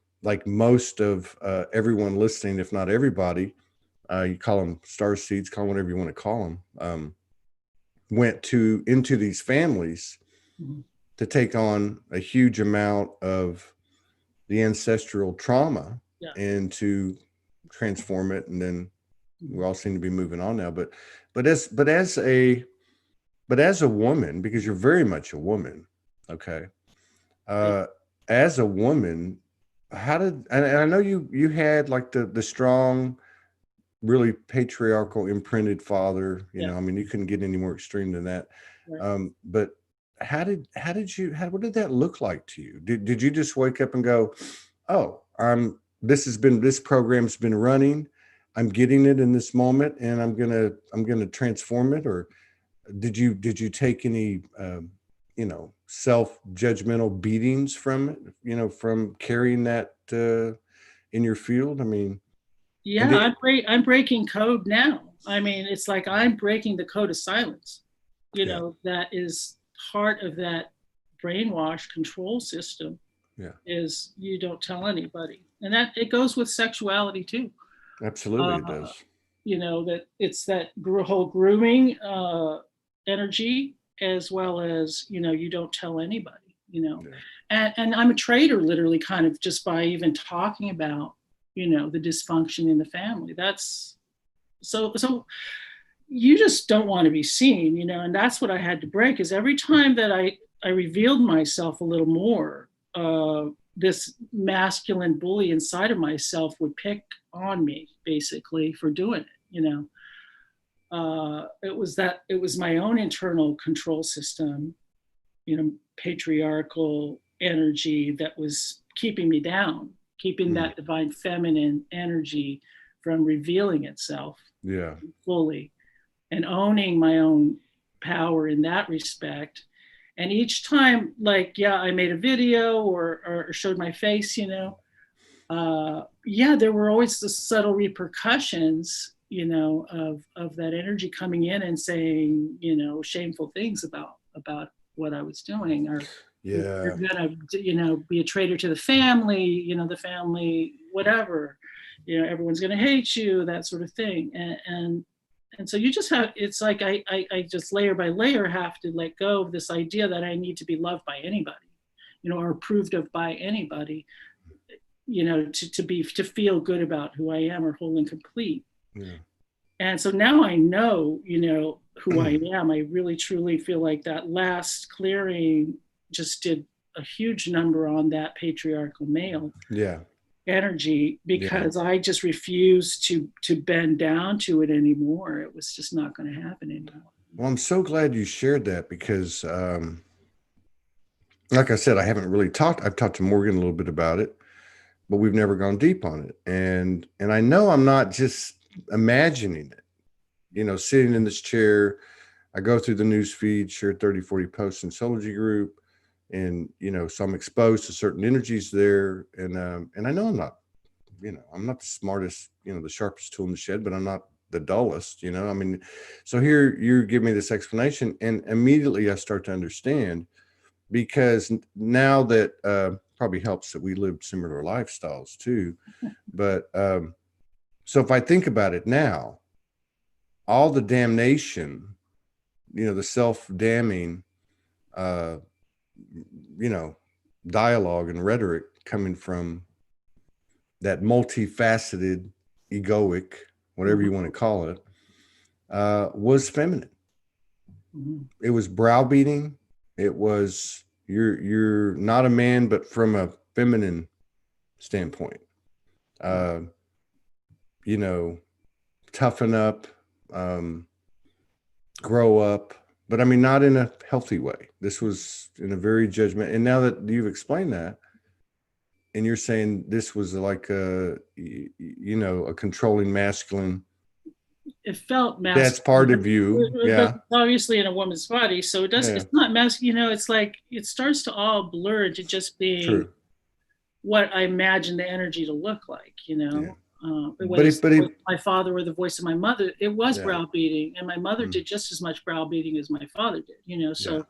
most of everyone listening, if not everybody, you call them star seeds, call them whatever you want to call them, went into these families to take on a huge amount of the ancestral trauma and to transform it. And then we all seem to be moving on now. But as a woman, because you're very much a woman, okay. As a woman, and I know you had like the strong, really patriarchal imprinted father, you know, I mean, you couldn't get any more extreme than that. Right. But what did that look like to you? Did you just wake up and go, oh, this program's been running, I'm getting it in this moment, and I'm gonna transform it? Or did you take any self-judgmental beatings from it, you know, from carrying that in your field? I mean, I'm breaking code now. I mean, it's like I'm breaking the code of silence. You know, that is part of that brainwash control system. Is you don't tell anybody, and that it goes with sexuality too. Absolutely, it does. You know, that it's that whole grooming energy, as well as, you know, you don't tell anybody, you know. And I'm a traitor, literally, kind of just by even talking about, you know, the dysfunction in the family. That's so you just don't want to be seen, you know. And that's what I had to break, is every time that I revealed myself a little more, this masculine bully inside of myself would pick on me, basically, for doing it, you know. It was my own internal control system, you know, patriarchal energy that was keeping me down, keeping that divine feminine energy from revealing itself fully, and owning my own power in that respect. And each time, like, I made a video or showed my face, you know, there were always the subtle repercussions, you know, of that energy coming in and saying, you know, shameful things about what I was doing, or you're gonna, you know, be a traitor to the family, you know, the family, whatever, you know, everyone's gonna hate you, that sort of thing. And so you just have, it's like I just layer by layer have to let go of this idea that I need to be loved by anybody, you know, or approved of by anybody, you know, to feel good about who I am, or whole and complete. And so now I know, you know, who I am. I really truly feel like that last clearing just did a huge number on that patriarchal male energy, because I just refused to bend down to it anymore. It was just not going to happen anymore. Well, I'm so glad you shared that, because like I said, I've talked to Morgan a little bit about it, but we've never gone deep on it. And I know I'm not just imagining it, you know, sitting in this chair. I go through the news feed, share 30, 40 posts in Soulology group. And, you know, so I'm exposed to certain energies there. And I know I'm not, you know, I'm not the smartest, you know, the sharpest tool in the shed, but I'm not the dullest, you know. I mean, so here you give me this explanation, and immediately I start to understand, because now that probably helps that we lived similar lifestyles too. But so if I think about it now, all the damnation, you know, the self-damning, you know, dialogue and rhetoric coming from that multifaceted, egoic, whatever you want to call it, was feminine. It was browbeating. It was, you're not a man, but from a feminine standpoint. You know, toughen up, grow up, but I mean, not in a healthy way. This was in a very judgment. And now that you've explained that, and you're saying this was like a, you know, a controlling masculine. It felt masculine. That's part of you. Yeah. Obviously in a woman's body. So it doesn't, it's not masculine, you know, it's like, it starts to all blur into just being what I imagine the energy to look like, you know. Yeah. My father or the voice of my mother, it was browbeating, and my mother did just as much browbeating as my father did, you know. So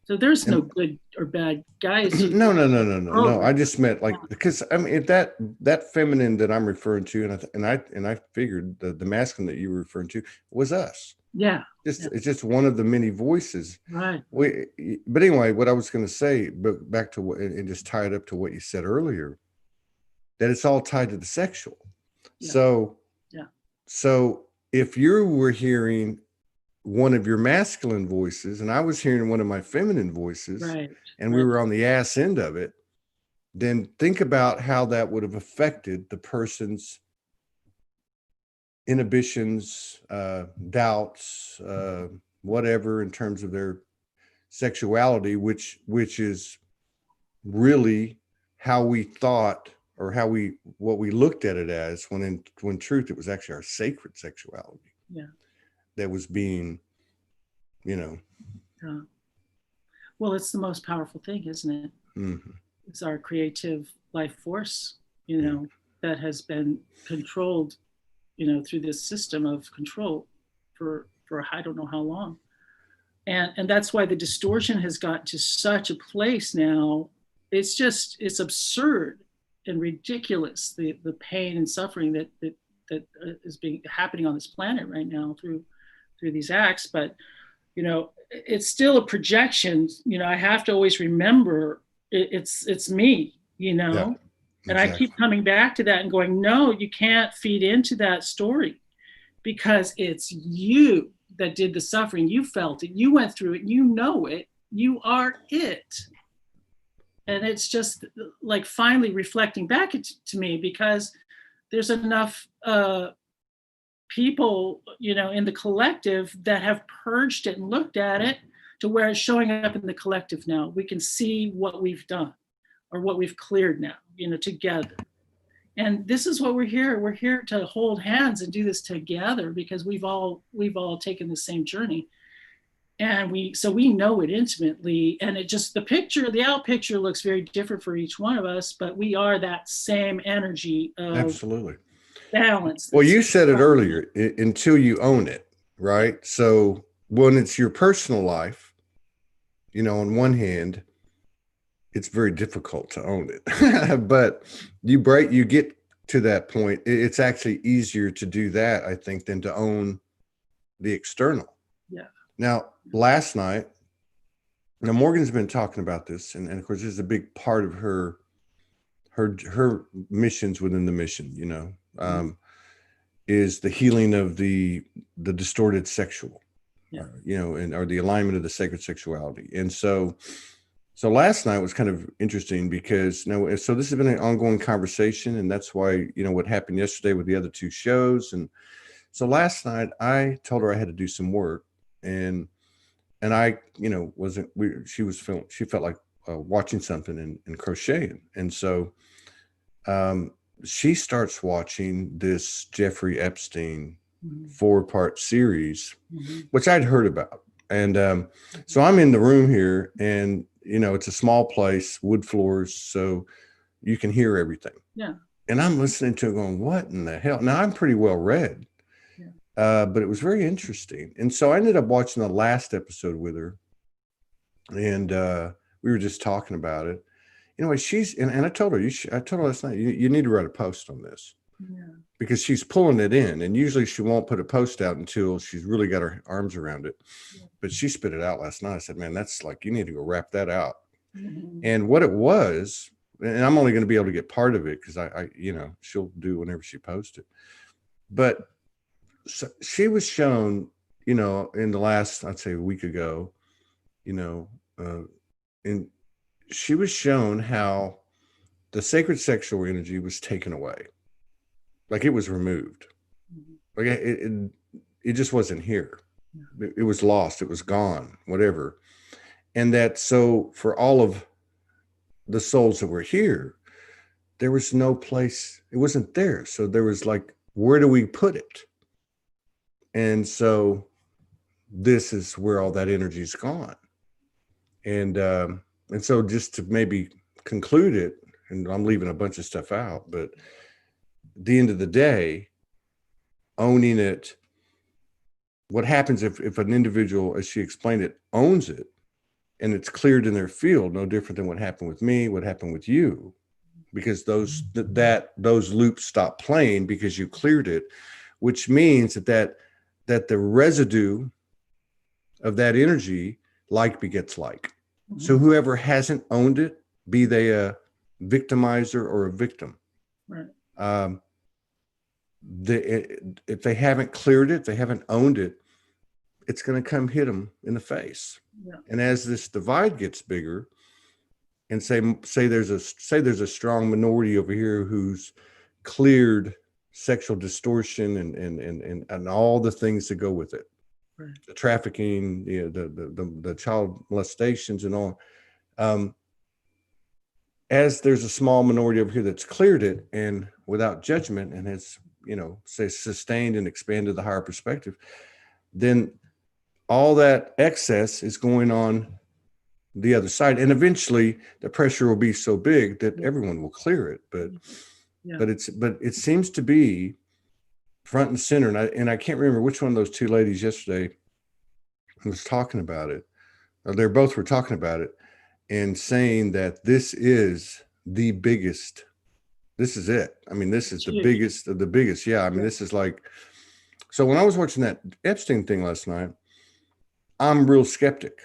so there's no good or bad guys. No. I just meant like, because I mean, if that feminine that I'm referring to, and I figured the masculine that you were referring to was us. Yeah. It's just one of the many voices. Right. But anyway, what I was going to say, but back to what, and just tie it up to what you said earlier, that it's all tied to the sexual. Yeah. So if you were hearing one of your masculine voices and I was hearing one of my feminine voices, and we were on the ass end of it, then think about how that would have affected the person's inhibitions, doubts, whatever, in terms of their sexuality, which is really how we thought, or what we looked at it as, when in truth it was actually our sacred sexuality that was being, you know. Well, it's the most powerful thing, isn't it? It's our creative life force, you know, that has been controlled, you know, through this system of control for I don't know how long. And that's why the distortion has got to such a place now. It's absurd and ridiculous, the pain and suffering that is happening on this planet right now through these acts. But, you know, it's still a projection. You know, I have to always remember it's me, you know. Yeah, exactly. And I keep coming back to that and going, no, you can't feed into that story, because it's you that did the suffering. You felt it, you went through it, you know it, you are it. And it's just like finally reflecting back to me, because there's enough people, you know, in the collective that have purged it and looked at it to where it's showing up in the collective now. We can see what we've done or what we've cleared now, you know, together. And this is what we're here. We're here to hold hands and do this together, because we've all taken the same journey. And we know it intimately, and it just, the out picture looks very different for each one of us, but we are that same energy of absolutely balance. Well, you said it earlier, until you own it, right? So when it's your personal life, you know, on one hand, it's very difficult to own it, but you get to that point. It's actually easier to do that, I think, than to own the external. Yeah. Now, last night, now Morgan's been talking about this, and of course, this is a big part of her missions within the mission, you know, is the healing of the distorted sexual, you know, or the alignment of the sacred sexuality. And so last night was kind of interesting, because now, so this has been an ongoing conversation, and that's why, you know, what happened yesterday with the other two shows. And so last night I told her I had to do some work. And I, you know, she felt like watching something and crocheting. And so she starts watching this Jeffrey Epstein Mhm. 4-part series, Mhm. which I'd heard about. And so I'm in the room here, and it's a small place, wood floors, so you can hear everything. Yeah. And I'm listening to it going, what in the hell? Now I'm pretty well read, but it was very interesting. And so I ended up watching the last episode with her, and we were just talking about it. She's, and I told her, I told her last night, you need to write a post on this. Yeah. Because she's pulling it in, and usually she won't put a post out until she's really got her arms around it. But she spit it out last night. I said, man, that's like, you need to go wrap that out. Mhm. And what it was, and I'm only going to be able to get part of it because I she'll do whenever she posts it. But so she was shown, in the last, I'd say a week ago, and she was shown how the sacred sexual energy was taken away. Like it was removed. Like it just wasn't here. It was lost. It was gone, whatever. And that, so for all of the souls that were here, there was no place. It wasn't there. So there was like, where do we put it? And so this is where all that energy is gone. And so just to maybe conclude it, and I'm leaving a bunch of stuff out, but at the end of the day, owning it, what happens if an individual, as she explained it, owns it and it's cleared in their field, no different than what happened with me, what happened with you, because those loops stop playing because you cleared it, which means that the residue of that energy, like begets like. Mm-hmm. So whoever hasn't owned it, be they a victimizer or a victim, right. If they haven't cleared it, they haven't owned it, it's going to come hit them in the face. Yeah. And as this divide gets bigger, and say there's a strong minority over here who's cleared sexual distortion and all the things that go with it, right. The trafficking, the child molestations and all. As there's a small minority over here that's cleared it and without judgment and has, say, sustained and expanded the higher perspective, then all that excess is going on the other side. And eventually the pressure will be so big that everyone will clear it. But it seems to be front and center. And I can't remember which one of those two ladies yesterday was talking about it. Or they both were talking about it and saying that this is the biggest. This is it. I mean, this is the biggest of the biggest. Yeah. I mean, this is like, so when I was watching that Epstein thing last night, I'm real skeptic.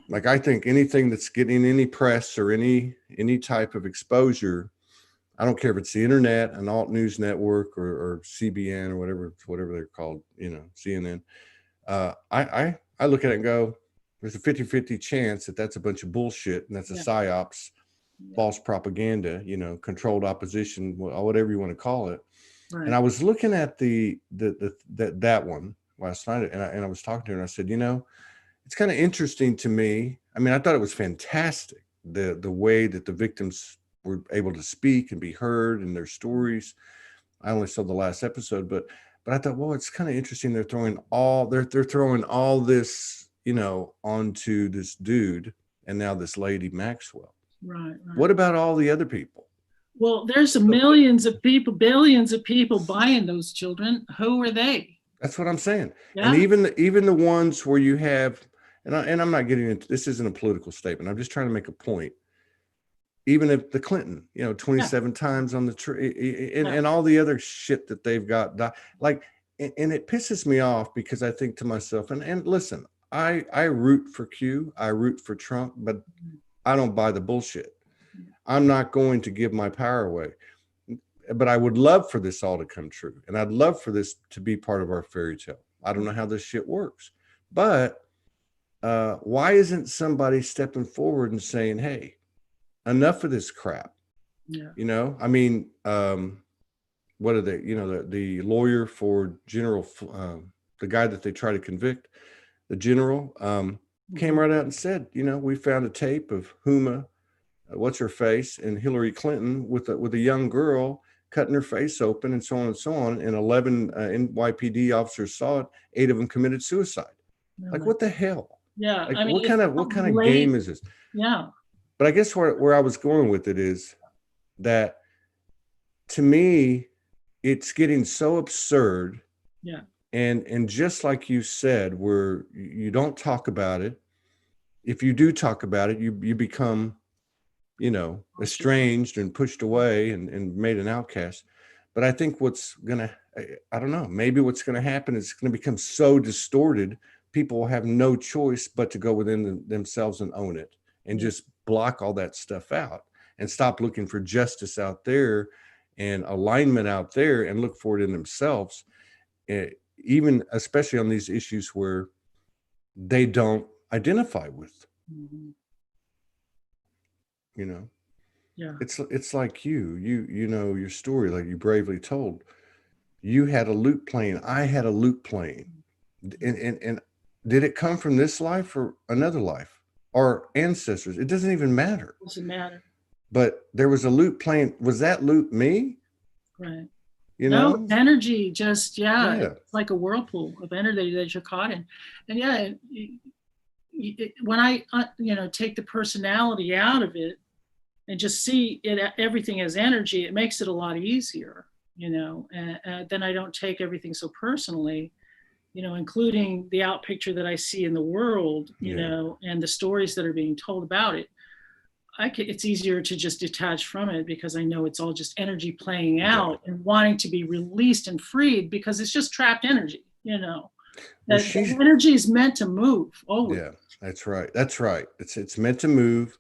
Like, I think anything that's getting any press or any type of exposure, I don't care if it's the internet, an alt news network, or CBN or whatever they're called, CNN. I look at it and go, there's a 50-50 chance that that's a bunch of bullshit and that's a psyops, false propaganda, controlled opposition, whatever you want to call it. Right. And I was looking at that one last night, and I was talking to her, and I said, it's kind of interesting to me. I mean, I thought it was fantastic, the way that the victims were able to speak and be heard in their stories. I only saw the last episode, but I thought, well, it's kind of interesting. They're throwing all this, onto this dude and now this lady Maxwell. Right. What about all the other people? Well, there's millions of people, billions of people buying those children. Who are they? That's what I'm saying. Yeah. And even the ones where you have, and I'm not getting into, this isn't a political statement. I'm just trying to make a point. Even if the Clinton, 27 times on the tree, and all the other shit that they've got, like, and it pisses me off because I think to myself, and listen, I root for Q, I root for Trump, but I don't buy the bullshit. I'm not going to give my power away. But I would love for this all to come true. And I'd love for this to be part of our fairy tale. I don't know how this shit works. But why isn't somebody stepping forward and saying, hey, enough of this crap? Yeah. I mean, what are they, the lawyer for General, the guy that they try to convict, the general, came right out and said, we found a tape of Huma what's her face, and Hillary Clinton with a young girl cutting her face open and so on and so on. And 11 NYPD officers saw it. 8 of them committed suicide. Like, what the hell? Yeah. Like, I mean, what kind of game is this? Yeah. But I guess where I was going with it is that, to me, it's getting so absurd. Yeah. And just like you said, where you don't talk about it. If you do talk about it, you become, estranged and pushed away and made an outcast. But I think I don't know, maybe what's going to happen is it's going to become so distorted, people will have no choice but to go within themselves and own it and just block all that stuff out and stop looking for justice out there and alignment out there and look for it in themselves, even especially on these issues where they don't identify with. Mm-hmm. Yeah, it's like you know your story, like you bravely told. You had a lute playing, I had a lute playing, and did it come from this life or another life or ancestors? It doesn't even matter. It doesn't matter. But there was a lute playing. Was that lute me? Right. No, energy, just it's like a whirlpool of energy that you're caught in. And when I take the personality out of it and just see it, everything as energy, it makes it a lot easier, and then I don't take everything so personally, including the out picture that I see in the world, and the stories that are being told about it. It's easier to just detach from it because I know it's all just energy playing out and wanting to be released and freed, because it's just trapped energy, that energy is meant to move always. Yeah, that's right. It's meant to move,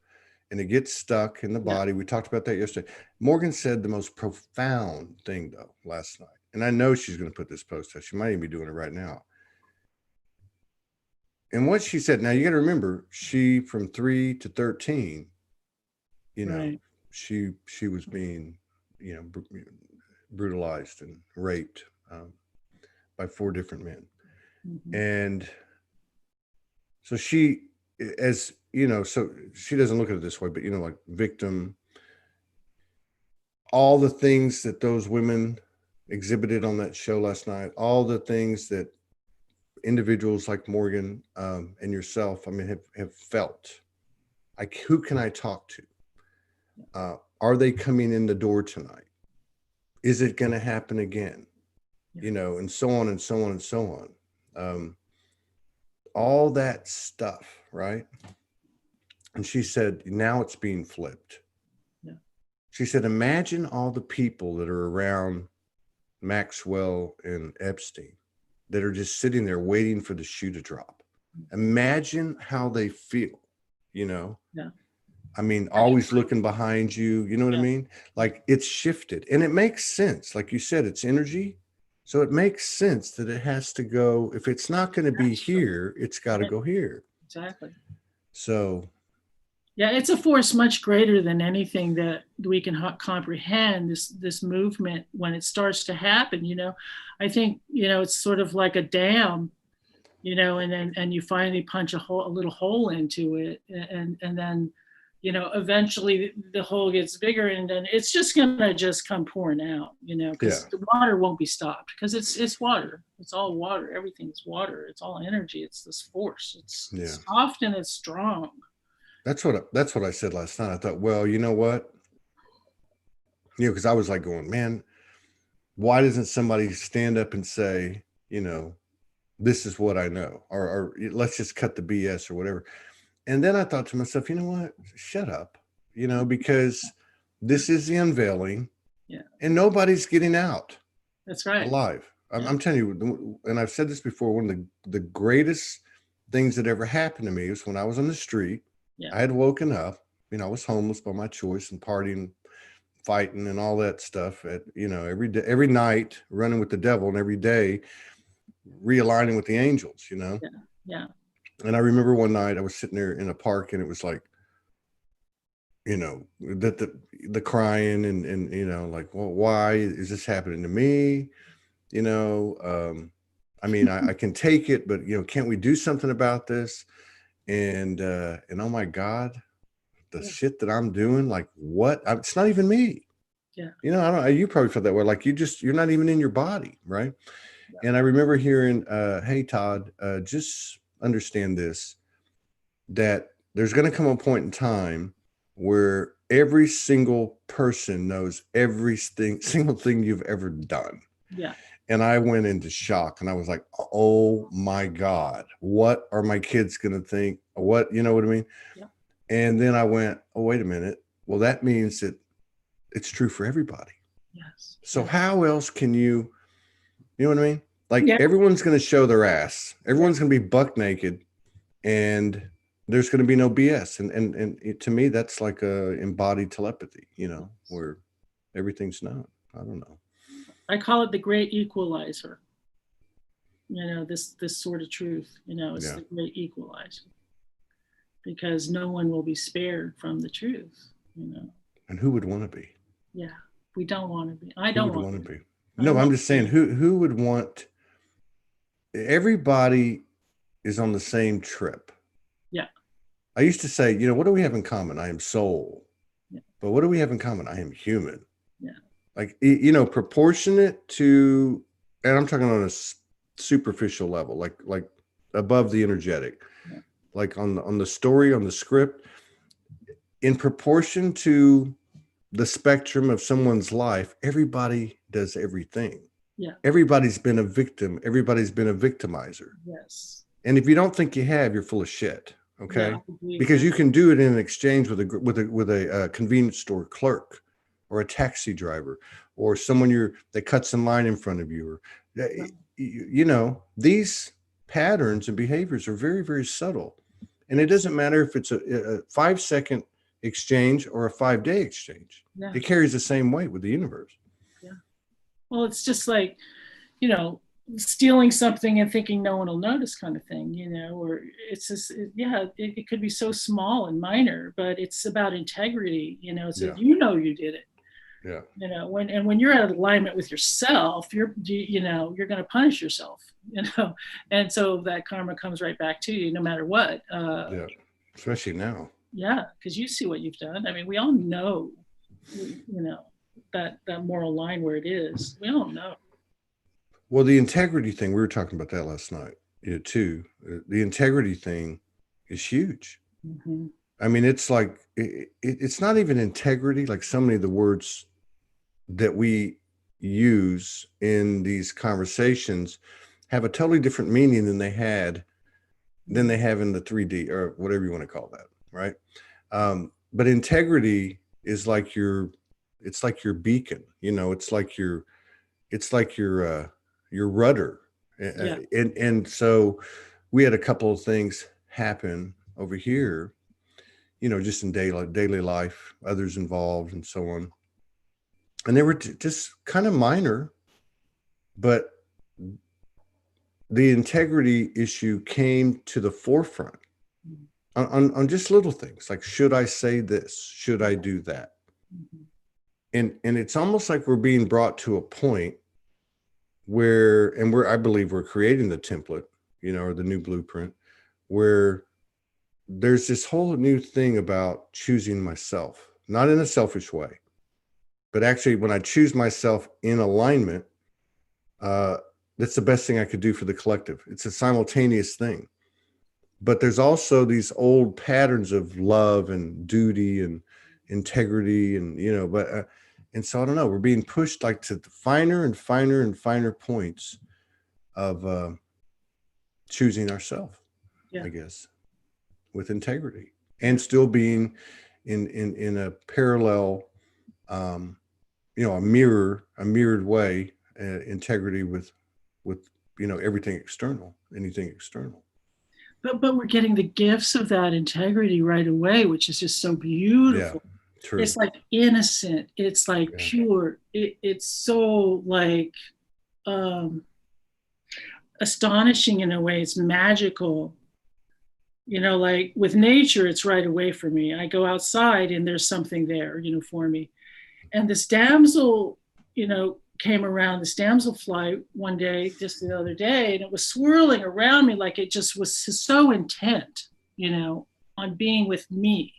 and it gets stuck in the body. We talked about that yesterday. Morgan said the most profound thing though last night, and I know she's going to put this post out. She might even be doing it right now. And what she said, now you got to remember, she from 3 to 13, right. she was being, brutalized and raped by 4 different men. Mm-hmm. And so she, so she doesn't look at it this way, but, like victim, all the things that those women exhibited on that show last night, all the things that individuals like Morgan and yourself, have felt. Like, who can I talk to? Are they coming in the door tonight? Is it going to happen again? And so on and so on and so on. All that stuff, right? And she said, now it's being flipped. Yeah. She said, imagine all the people that are around Maxwell and Epstein that are just sitting there waiting for the shoe to drop. Imagine how they feel, Yeah. Always looking behind you, you know what I mean? Like, it's shifted, and it makes sense. Like you said, it's energy. So it makes sense that it has to go. If it's not going to be here, it's got to go here. Exactly. So. Yeah, it's a force much greater than anything that we can comprehend, this movement when it starts to happen, I think, it's sort of like a dam, and you finally punch a little hole into it, and then, eventually the hole gets bigger, and then it's just gonna come pouring out, because the water won't be stopped, because it's water. It's all water. Everything's water. It's all energy. It's this force. It's soft and it's strong. That's what I said last night. I thought, well, you know what? Because I was like going, man, why doesn't somebody stand up and say, this is what I know, or let's just cut the BS or whatever. And then I thought to myself, you know what? Shut up, because this is the unveiling, and nobody's getting out. That's right. Alive. I'm telling you, and I've said this before, one of the greatest things that ever happened to me was when I was on the street. Yeah. I had woken up, I was homeless by my choice and partying, fighting and all that stuff at, every day, every night running with the devil, and every day realigning with the angels, Yeah. And I remember one night I was sitting there in a park, and it was like, the crying and like, well, why is this happening to me? I can take it, but can't we do something about this? And oh my God, the shit that I'm doing, like what? It's not even me. Yeah. You know, I don't. You probably feel that way. Like you're not even in your body, right? Yeah. And I remember hearing, "Hey Todd, just understand this, that there's going to come a point in time where every single person knows every single thing you've ever done." Yeah. And I went into shock, and I was like, "Oh my God, what are my kids going to think? What, you know what I mean?" Yeah. And then I went, "Oh, wait a minute. Well, that means that it's true for everybody." Yes. So how else can you know what I mean? Like everyone's going to show their ass. Everyone's going to be buck naked, and there's going to be no BS. And to me, that's like a embodied telepathy, you know, where everything's known. I don't know. I call it the great equalizer. You know, this sort of truth, you know, it's the great equalizer, because no one will be spared from the truth, you know. And who would want to be? Yeah, we don't want to be. I don't want to be. No, I'm just saying, who would want? Everybody is on the same trip. Yeah. I used to say, you know, what do we have in common? I am soul. Yeah. But what do we have in common? I am human. Yeah. Like, you know, proportionate to, and I'm talking on a superficial level, like above the energetic, like on the story, on the script, in proportion to the spectrum of someone's life, everybody does everything. Yeah. Everybody's been a victim. Everybody's been a victimizer. Yes. And if you don't think you have, you're full of shit. Okay. Yeah, because you can do it in exchange with a convenience store clerk, or a taxi driver, or someone that cuts in line in front of you, or you know, these patterns and behaviors are very, very subtle. And it doesn't matter if it's a 5-second exchange or a 5-day exchange. Yeah. It carries the same weight with the universe. Yeah. Well, it's just like, you know, stealing something and thinking no one will notice kind of thing, you know, or it's just, it could be so small and minor, but it's about integrity, you know, so you know you did it. Yeah. You know, when you're out of alignment with yourself, you're going to punish yourself, you know, and so that karma comes right back to you no matter what. Yeah, especially now. Yeah, because you see what you've done. I mean, we all know, you know, that moral line where it is. We all know. Well, the integrity thing, we were talking about that last night, too. The integrity thing is huge. Mm-hmm. I mean, it's like, it's not even integrity, like so many of the words that we use in these conversations have a totally different meaning than they have in the 3D or whatever you want to call that, right? But integrity is like it's like your beacon, you know, it's like your rudder. Yeah. And so we had a couple of things happen over here, you know, just in daily life, others involved and so on. And they were just kind of minor, but the integrity issue came to the forefront on just little things like, should I say this? Should I do that? Mm-hmm. And it's almost like we're being brought to a point where, and I believe we're creating the template, you know, or the new blueprint, where there's this whole new thing about choosing myself, not in a selfish way, but actually when I choose myself in alignment, that's the best thing I could do for the collective. It's a simultaneous thing. But there's also these old patterns of love and duty and integrity and, you know, and so I don't know, we're being pushed like to the finer and finer and finer points of choosing ourselves, I guess, with integrity and still being in a parallel, you know, a mirrored way, integrity with, you know, everything external, anything external. But we're getting the gifts of that integrity right away, which is just so beautiful. Yeah, true. It's like innocent. It's like pure. It's so like astonishing in a way. It's magical. You know, like with nature, it's right away for me. I go outside and there's something there, you know, for me. And this damsel, you know, came around, this damselfly one day, just the other day, and it was swirling around me like it just was so intent, you know, on being with me.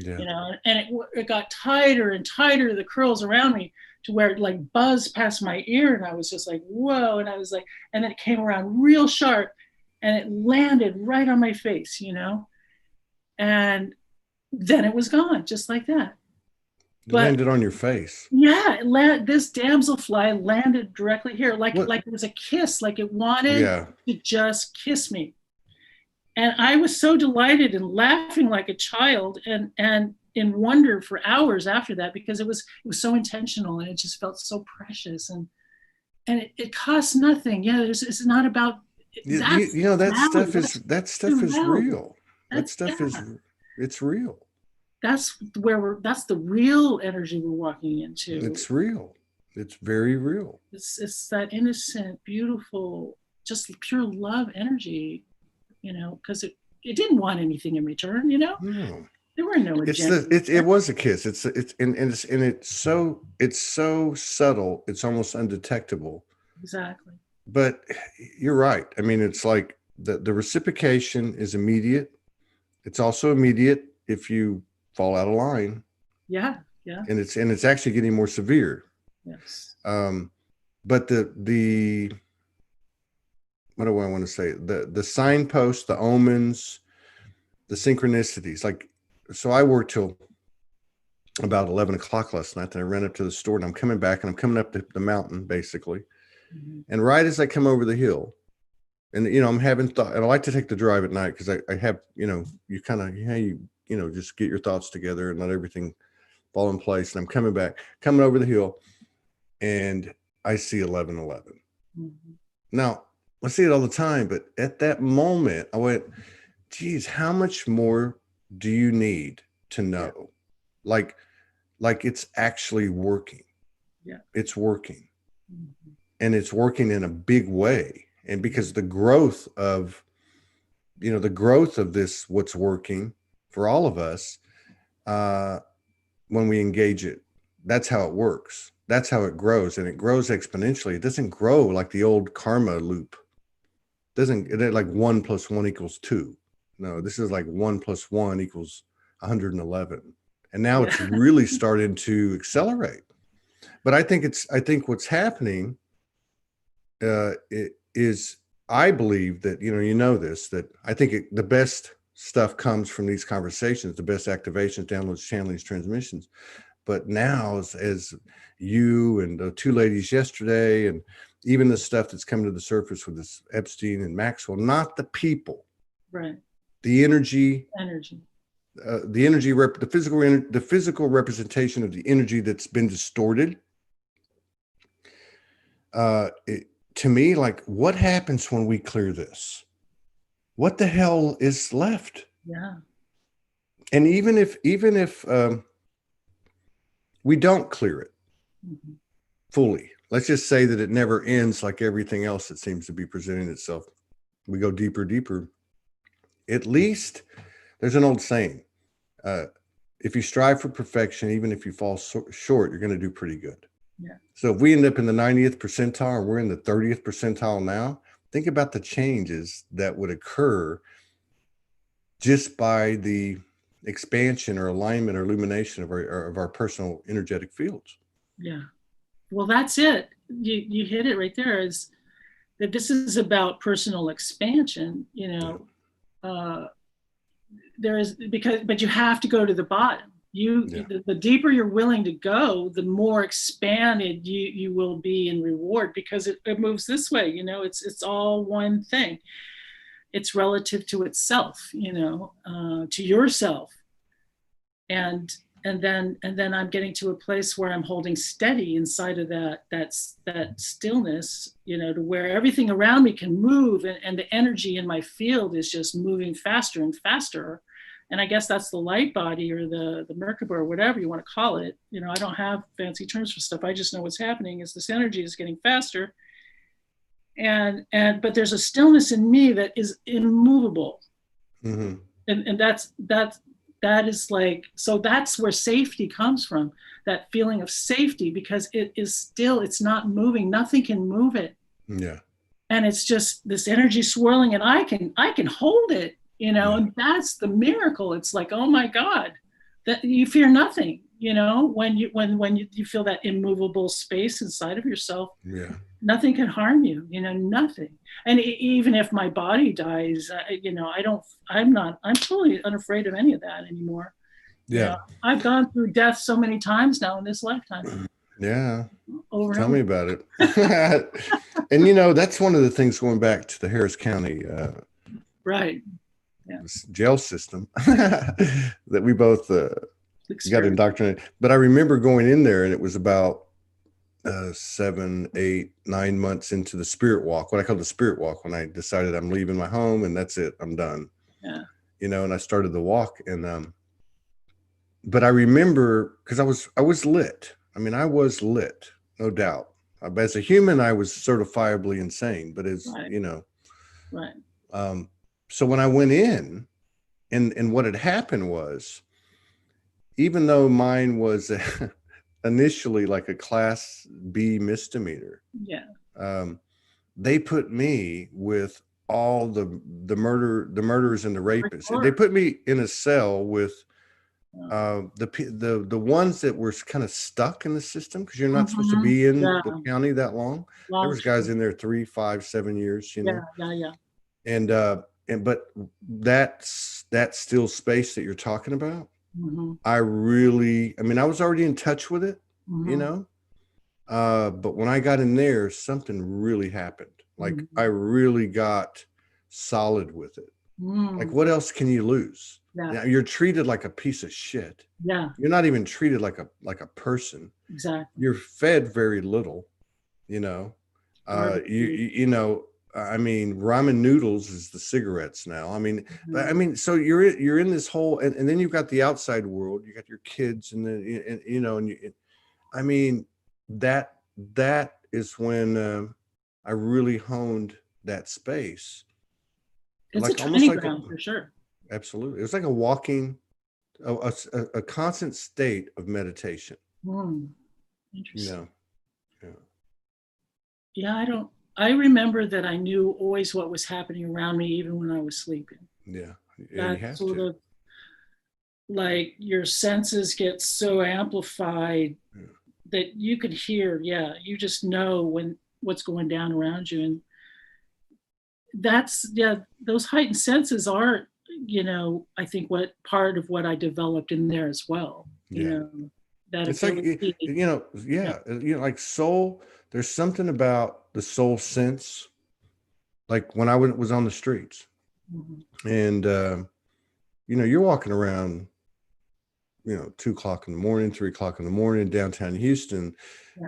Yeah. you know, and it got tighter and tighter, the curls around me, to where it like buzzed past my ear. And I was just like, whoa. And I was like, and then it came around real sharp and it landed right on my face, you know, and then it was gone just like that. It landed on your face. Yeah, this damselfly landed directly here, like it was a kiss, like it wanted to just kiss me. And I was so delighted and laughing like a child, and in wonder for hours after that, because it was so intentional and it just felt so precious, and it costs nothing. Yeah, it's not about that stuff is real. That stuff is it's real. That's the real energy we're walking into. It's real. It's very real. It's that innocent, beautiful, just pure love energy, you know, because it didn't want anything in return, you know. No. There were no agenda. It was a kiss. It's so subtle. It's almost undetectable. Exactly. But you're right. I mean, it's like the reciprocation is immediate. It's also immediate if you fall out of line. Yeah. And it's actually getting more severe. Yes. But the what do I want to say? The signposts, the omens, the synchronicities. Like, so I worked till about 11 o'clock last night. Then I ran up to the store, and I'm coming back, and I'm coming up the mountain basically. Mm-hmm. And right as I come over the hill, and you know, I'm having thought, and I like to take the drive at night because I have, you know, you kind of, you know, just get your thoughts together and let everything fall in place. And I'm coming over the hill, and I see 1111. Mm-hmm. Now, I see it all the time, but at that moment, I went, geez, how much more do you need to know? Yeah. Like it's actually working. Yeah. It's working. Mm-hmm. And it's working in a big way. And because the growth of this, what's working for all of us, when we engage it, that's how it works. That's how it grows, and it grows exponentially. It doesn't grow like the old karma loop. It like 1 + 1 = 2. No, this is like 1 + 1 = 111. And now it's really starting to accelerate. But I think what's happening is I believe that, you know this, that I think the best stuff comes from these conversations, the best activations, downloads, channelings, transmissions. But now, as you and the two ladies yesterday, and even the stuff that's coming to the surface with this Epstein and Maxwell, not the people, right? The energy, the physical representation of the energy that's been distorted. To me, like, what happens when we clear this? What the hell is left? Yeah. And even if we don't clear it fully, let's just say that it never ends like everything else that seems to be presenting itself. We go deeper. At least there's an old saying, if you strive for perfection, even if you fall short, you're going to do pretty good. Yeah. So if we end up in the 90th percentile, and we're in the 30th percentile now, think about the changes that would occur just by the expansion or alignment or illumination of our personal energetic fields. Yeah. Well, that's it. You hit it right there, is that this is about personal expansion, you know. But you have to go to the bottom. The deeper you're willing to go, the more expanded you will be in reward, because it moves this way, you know. It's all one thing. It's relative to itself, you know, to yourself. And then I'm getting to a place where I'm holding steady inside of that stillness, you know, to where everything around me can move, and the energy in my field is just moving faster and faster. And I guess that's the light body, or the Merkaba, or whatever you want to call it. You know, I don't have fancy terms for stuff. I just know what's happening is this energy is getting faster. But there's a stillness in me that is immovable. Mm-hmm. And that is like, so that's where safety comes from, that feeling of safety, because it is still, it's not moving. Nothing can move it. Yeah. And it's just this energy swirling, and I can hold it, you know. Yeah. And that's the miracle. It's like, oh my God, that you fear nothing, you know, when you feel that immovable space inside of yourself. Yeah. Nothing can harm you, you know, nothing. And even if my body dies, you know, I'm totally unafraid of any of that anymore. You know, Yeah. I've gone through death so many times now in this lifetime. Yeah. Over and Tell over. me about it. And you know, that's one of the things going back to the Harris County Right. Yeah. jail system that we both got Experience. indoctrinated. But I remember going in there, and it was about 7, 8, 9 months into the spirit walk, what I call the spirit walk, when I decided I'm leaving my home and that's it, I'm done. Yeah. You know, and I started the walk, and but I remember, because I was lit. I mean, I was lit, no doubt. As a human, I was certifiably insane, but as Right. you know, Right. so when I went in, and what had happened was, even though mine was initially like a class B misdemeanor, Yeah. they put me with all the murderers and the rapists. Sure. They put me in a cell with the ones that were kind of stuck in the system, because you're not supposed to be in the county that long. There was guys in there 3, 5, 7 years, you know. Yeah. And but that still space that you're talking about, Mm-hmm. I mean, I was already in touch with it, you know. But when I got in there, something really happened. Like I really got solid with it. Like, what else can you lose? Now, you're treated like a piece of shit. Yeah. You're not even treated like a person. Exactly. You're fed very little, you know. You know, I mean, ramen noodles is the cigarettes now. I mean, but I mean, so you're in this whole, and then you've got the outside world. You got your kids, and then you know, I mean, that is when I really honed that space. It's like a almost training like ground for sure. Absolutely, it was like a walking, a constant state of meditation. Interesting. Yeah. Yeah, I remember that I knew always what was happening around me, even when I was sleeping. Yeah. That you have sort to. of, like, your senses get so amplified that you could hear. Yeah, you just know what's going down around you, and those heightened senses are, you know, I think what part of what I developed in there as well. You know, that it's ability, like, you know, you know, like soul. There's something about the soul sense, like when I was on the streets, and you know, you're walking around, you know, 2 o'clock in the morning, 3 o'clock in the morning, downtown Houston.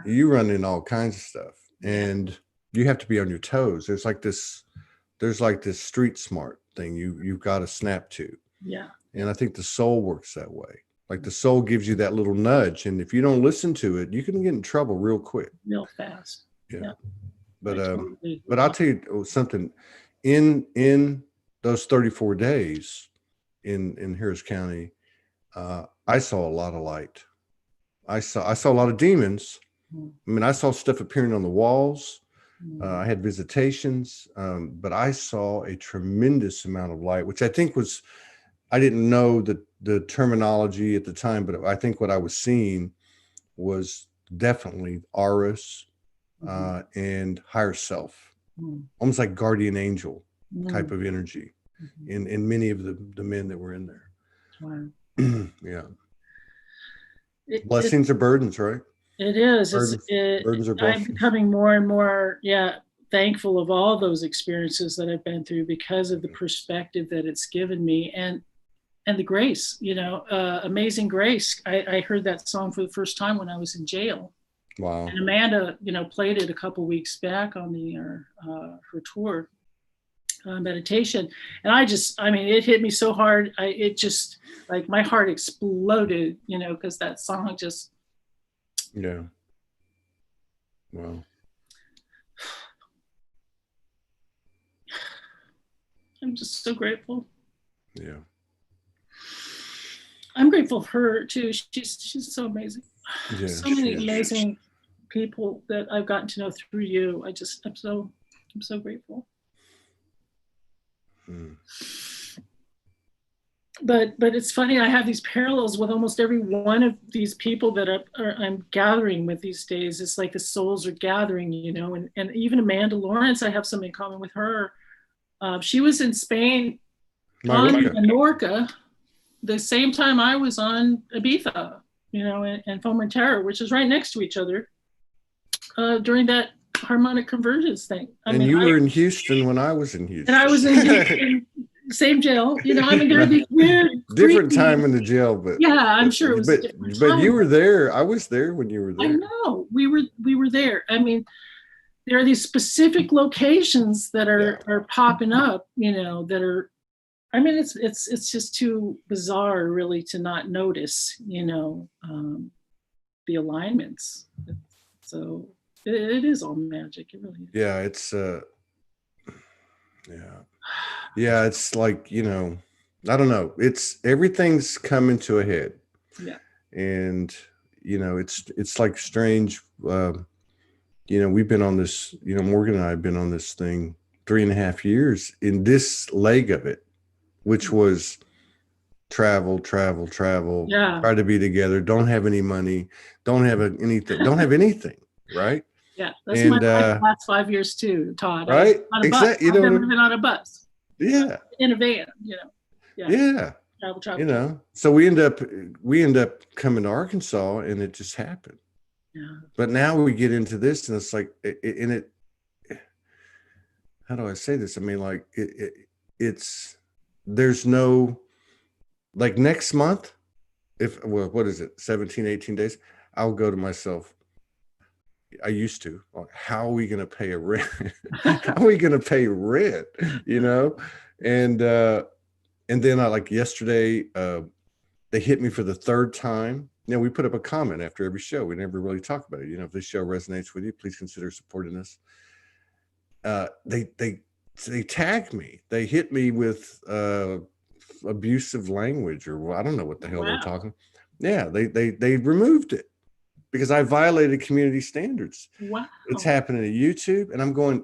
You run in all kinds of stuff, and you have to be on your toes. There's like this street smart thing you've got to snap to. Yeah. And I think the soul works that way. Like the soul gives you that little nudge, and if you don't listen to it, you can get in trouble real quick, real fast. Yeah. But I'll tell you something. In those 34 days in Harris County, I saw a lot of light. I saw a lot of demons. I mean, I saw stuff appearing on the walls. I had visitations, but I saw a tremendous amount of light, which I think was, I didn't know the terminology at the time, but I think what I was seeing was definitely auras and higher self, almost like guardian angel type of energy in many of the men that were in there. Wow. Yeah. Blessings are burdens, right? It is. Burdens are blessings. I'm becoming more and more, thankful of all those experiences that I've been through because of the perspective that it's given me and the grace, you know, Amazing Grace. I heard that song for the first time when I was in jail. Wow. And Amanda, you know, played it a couple weeks back on her tour meditation. And it hit me so hard. It just, like, my heart exploded, you know, because that song just. Yeah. Wow. I'm just so grateful. Yeah. I'm grateful for her too. She's so amazing. Yeah, so many amazing people that I've gotten to know through you. I'm so grateful. but it's funny. I have these parallels with almost every one of these people that I'm gathering with these days. It's like the souls are gathering, and even Amanda Lawrence, I have something in common with her. She was in Spain on Menorca the same time I was on Ibiza, and Formentera, which is right next to each other, during that harmonic convergence thing. You were in Houston when I was in Houston. And I was in Houston, same jail. There are these weird, different time in the jail, but yeah, I'm sure it was. But you were there. I was there when you were there. I know we were there. There are these specific locations that are popping up, that are. It's just too bizarre, really, to not notice, the alignments. So it is all magic. It really is. Yeah, it's yeah, it's like, I don't know. It's everything's coming to a head. Yeah. And it's like strange. We've been on this. Morgan and I have been on this thing 3.5 years in this leg of it, which was travel, yeah. try to be together, don't have any money, don't have anything, right? Yeah, that's my last 5 years too, Todd. Right? Exactly. I've never been on a bus. Yeah. In a van, Yeah. Travel. So we end up coming to Arkansas, and it just happened. Yeah. But now we get into this, and it's like, how do I say this? There's no, like, next month, what is it, 17, 18 days, I'll go to myself. I used to, how are we going to pay a rent? How are we going to pay rent? And then yesterday, they hit me for the third time. We put up a comment after every show. We never really talk about it. If this show resonates with you, please consider supporting us. They tagged me. They hit me with abusive language, or I don't know what the hell they're talking. Yeah, they removed it because I violated community standards. Wow. It's happening to YouTube, and I'm going,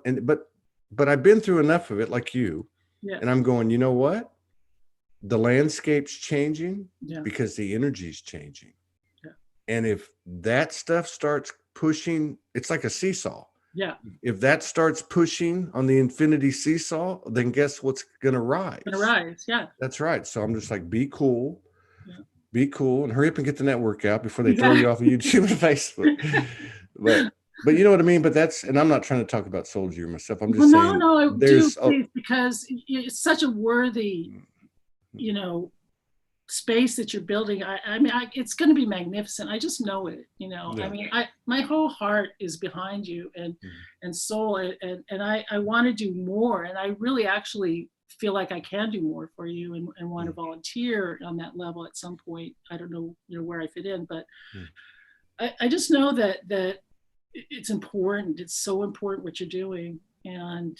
but I've been through enough of it, like you. Yeah. And I'm going, you know what? The landscape's changing because the energy's changing. Yeah. And if that stuff starts pushing, it's like a seesaw. Yeah. If that starts pushing on the infinity seesaw, then guess what's going to rise? Yeah. That's right. So I'm just like, be cool. Yeah. Be cool, and hurry up and get the network out before they throw you off of YouTube and Facebook. But you know what I mean? But and I'm not trying to talk about Soul Gear myself. I'm just saying. No, I do, please, because it's such a worthy, space that you're building. It's going to be magnificent. I just know it. Yeah. My whole heart is behind you, and soul, and I want to do more, and I really actually feel like I can do more for you, and want to volunteer on that level at some point. I don't know, where I fit in, but I just know that it's important. It's so important what you're doing, and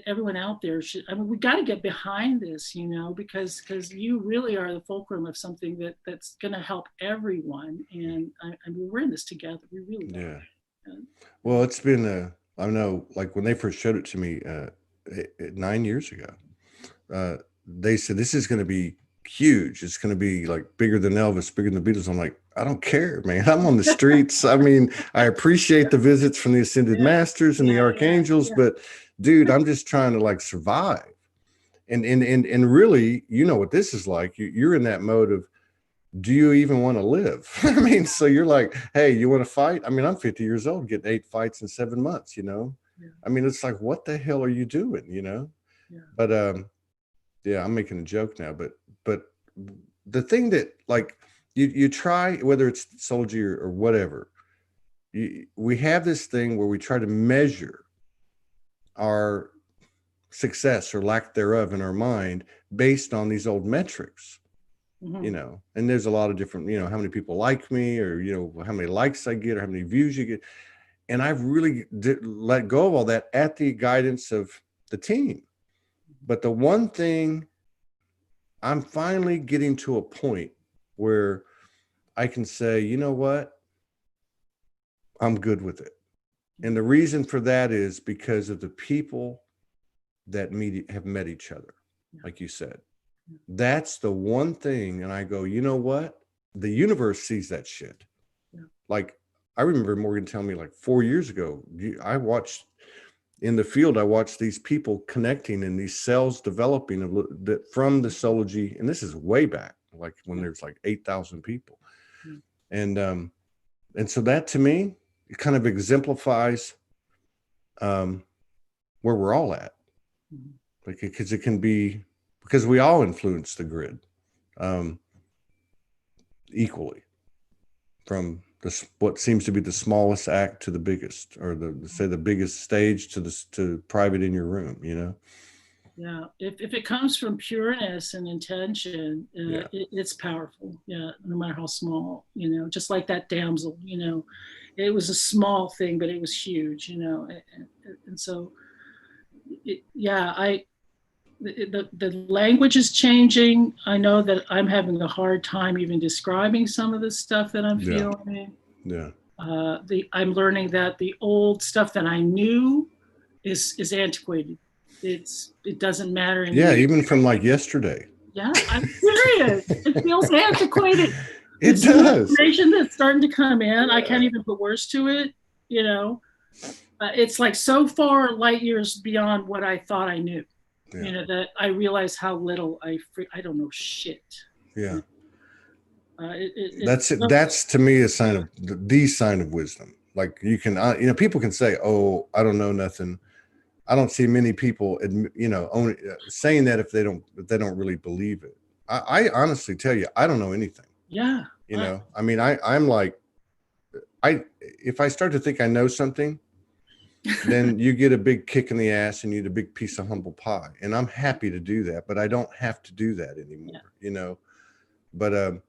everyone out there should. We got to get behind this, because you really are the fulcrum of something that's going to help everyone. And we're in this together. We really are. Yeah. Well, it's been I know, like when they first showed it to me 9 years ago, they said this is going to be huge. It's going to be like bigger than Elvis, bigger than the Beatles. I'm like, I don't care, man. I'm on the streets. I appreciate the visits from the Ascended Masters and the Archangels, but dude, I'm just trying to like survive. And really, what this is like. You're in that mode of, do you even want to live? So you're like, hey, you want to fight? I'm 50 years old, getting 8 fights in 7 months, Yeah. It's like, what the hell are you doing, Yeah. But I'm making a joke now, but the thing that, like, you try, whether it's Soul Gear or whatever, we have this thing where we try to measure our success or lack thereof in our mind based on these old metrics. And there's a lot of different, how many people like me, or, how many likes I get, or how many views you get. And I've really let go of all that at the guidance of the team. But the one thing, I'm finally getting to a point where I can say, you know what? I'm good with it. And the reason for that is because of the people that have met each other, like you said. That's the one thing. And I go, you know what? The universe sees that shit. Yeah. Like, I remember Morgan telling me like 4 years ago, I watched in the field, I watched these people connecting and these cells developing from the Sology. And this is way back, like when there's like 8,000 people. And so that to me, it kind of exemplifies where we're all at. Like, because it can be, because we all influence the grid equally, from what seems to be the smallest act to the biggest, or the biggest stage to private in your room, you know? Yeah, if it comes from pureness and intention, it's powerful. Yeah, no matter how small, you know, just like that damsel, you know, it was a small thing, but it was huge, you know, and so, the language is changing. I know that I'm having a hard time even describing some of the stuff that I'm feeling. Yeah. I'm learning that the old stuff that I knew is antiquated. It doesn't matter anymore. Yeah, even from like yesterday. Yeah, I'm serious. It feels antiquated. It does. Information that's starting to come in, I can't even put words to it. You know, it's like so far light years beyond what I thought I knew. You know, that I realize how little I don't know shit. Yeah. That's to me a sign of the sign of wisdom. Like, you can, you know, people can say, "Oh, I don't know nothing." I don't see many people, you know, only saying that if they don't really believe it. I honestly tell you, I don't know anything. Yeah. You know, I mean, I'm like, if I start to think I know something, then you get a big kick in the ass and you get a big piece of humble pie. And I'm happy to do that, but I don't have to do that anymore, you know? But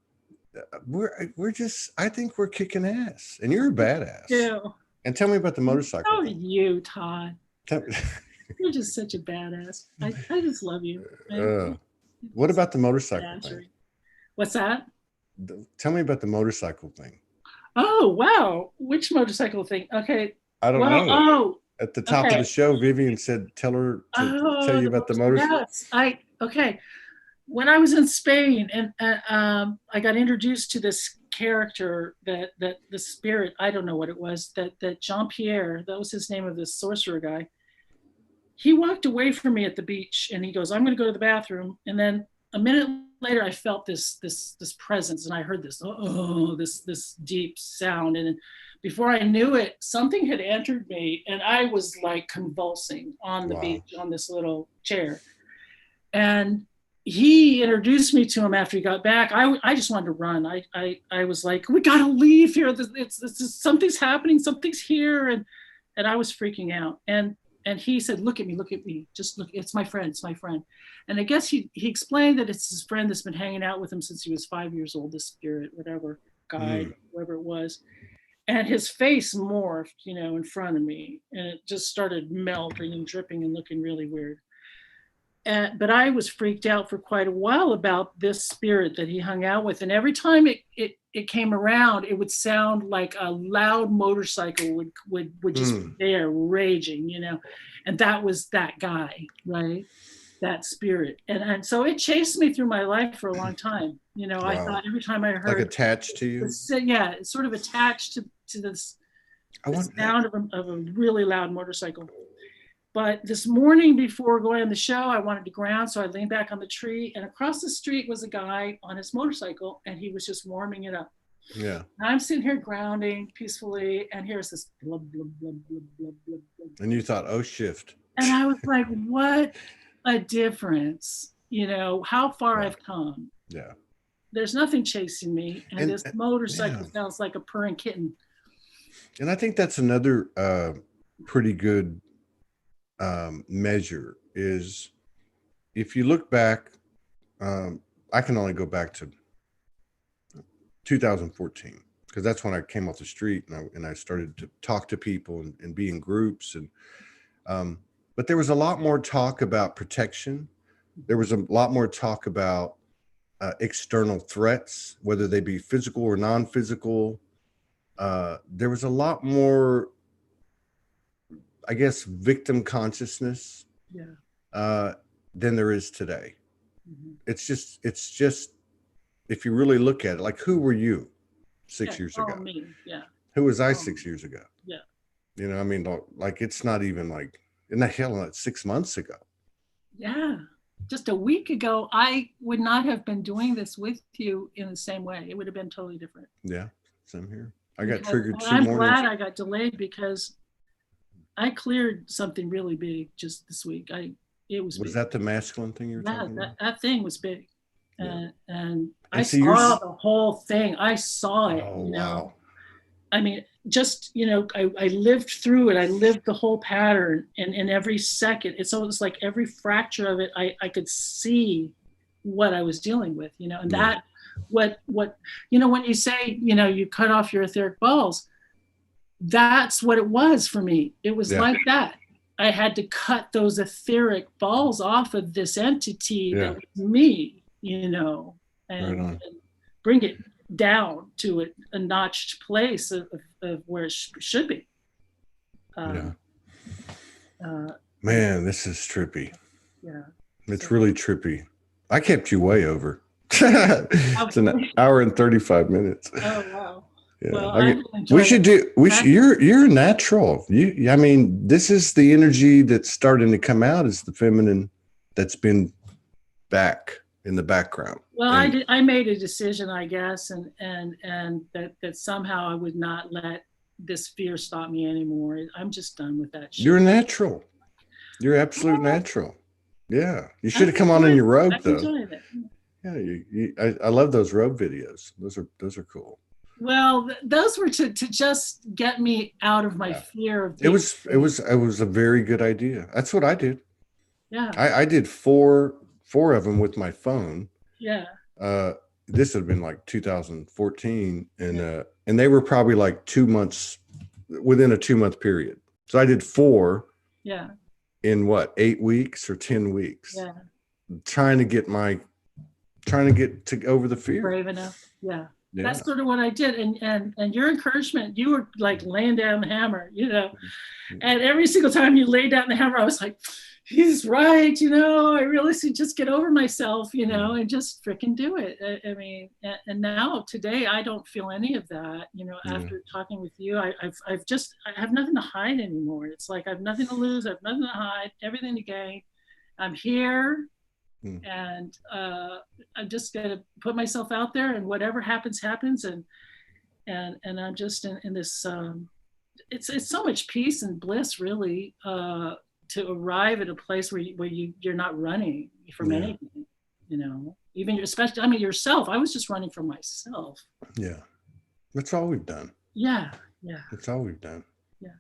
we're just, I think we're kicking ass, and you're a badass. Yeah. And tell me about the motorcycle. Oh, you, Todd. You're just such a badass. I just love you. What about the motorcycle thing? What's that? Tell me about the motorcycle thing. Oh, wow. Which motorcycle thing? Okay. I don't know. Oh, at the top of the show, Vivian said, tell her to tell you about the motorcycle. Yes. Okay. When I was in Spain, and I got introduced to this character that the spirit, I don't know what it was, that Jean-Pierre, that was his name, of this sorcerer guy. He walked away from me at the beach and he goes, "I'm going to go to the bathroom." And then a minute later, I felt this presence, and I heard this deep sound. And before I knew it, something had entered me, and I was like convulsing on the beach on this little chair. And he introduced me to him after he got back. I just wanted to run. I was like, "We got to leave here. Something's happening. Something's here." And I was freaking out. And he said, look at me, just look, it's my friend. And I guess he explained that it's his friend that's been hanging out with him since he was 5 years old, this spirit, whatever, guide, whoever it was. And his face morphed, you know, in front of me, and it just started melting and dripping and looking really weird. But I was freaked out for quite a while about this spirit that he hung out with. And every time it came around, it would sound like a loud motorcycle would just be there raging, you know. And that was that guy, right? That spirit. And so it chased me through my life for a long time. You know, I thought every time I heard, like, attached to you. It's sort of attached to this sound of a really loud motorcycle. But this morning before going on the show, I wanted to ground, so I leaned back on the tree, and across the street was a guy on his motorcycle, and he was just warming it up. Yeah. And I'm sitting here grounding peacefully, and here's this blub, blub, blub, blub, blub, blub, blub. And you thought, oh, shift. And I was like, what a difference, you know, how far I've come. Yeah. There's nothing chasing me, and this motorcycle sounds like a purring kitten. And I think that's another pretty good measure is, if you look back, I can only go back to 2014, because that's when I came off the street and I started to talk to people and be in groups. And but there was a lot more talk about protection. There was a lot more talk about external threats, whether they be physical or non-physical. There was a lot more, I guess, victim consciousness than there is today. it's just, if you really look at it, like, who were you 6 years Oh, ago? me. Yeah. Who was I 6 years ago? Yeah. You know, I mean, like, it's not even like, in the hell, like 6 months ago. Yeah. Just a week ago, I would not have been doing this with you in the same way. It would have been totally different. Yeah, same here. I got Because, triggered and 2 I'm mornings. glad I got delayed because I cleared something really big just this week. It was Was big. that the masculine thing you were Yeah, talking about? that thing was big. Yeah. And I And so saw the whole thing. I saw it, Oh, you know. wow. I mean, just, you know, I lived through it. I lived the whole pattern, and in every second, it's almost like every fracture of it, I could see what I was dealing with, you know, and Yeah. that, what, you know, when you say, you know, you cut off your etheric balls, that's what it was for me. It was Yeah. like that. I had to cut those etheric balls off of this entity Yeah. that was me, you know, and, Right on. and bring it down to a notched place of where it should be. Yeah. Uh, Man, this is trippy. yeah. It's So- really trippy. I kept you way over. It's an hour and 35 minutes. Oh wow. Yeah. Well, We should do. You're natural. I mean, this is the energy that's starting to come out. Is the feminine that's been back in the background. Well, And I made a decision, I guess, and that somehow I would not let this fear stop me anymore. I'm just done with that shit. you're natural. You're absolute natural. Yeah. You should have come on in your robe, I'm though. enjoying it. Yeah. I love those robe videos. Those are cool. Well, those were to just get me out of my fear of. It was a very good idea. That's what I did. Yeah. I did four of them with my phone. Yeah. This would have been like 2014, and they were probably like 2 months within a 2-month period. So I did 4. Yeah. In what, 8 weeks or 10 weeks? Yeah. Trying to get over the fear. Brave enough. Yeah. Yeah. That's sort of what I did. And your encouragement, you were like laying down the hammer, you know, and every single time you laid down the hammer, I was like, he's right. You know, I really should just get over myself, you know, and just freaking do it. I mean, and now today, I don't feel any of that, you know, after talking with you, I have nothing to hide anymore. It's like, I have nothing to lose. I have nothing to hide, everything to gain. I'm here. And I'm just gonna put myself out there, and whatever happens, happens. And I'm just in this. It's so much peace and bliss, really, to arrive at a place where you're not running from anything. You know, even especially, I mean, yourself. I was just running from myself. Yeah, that's all we've done. Yeah. That's all we've done. Yeah.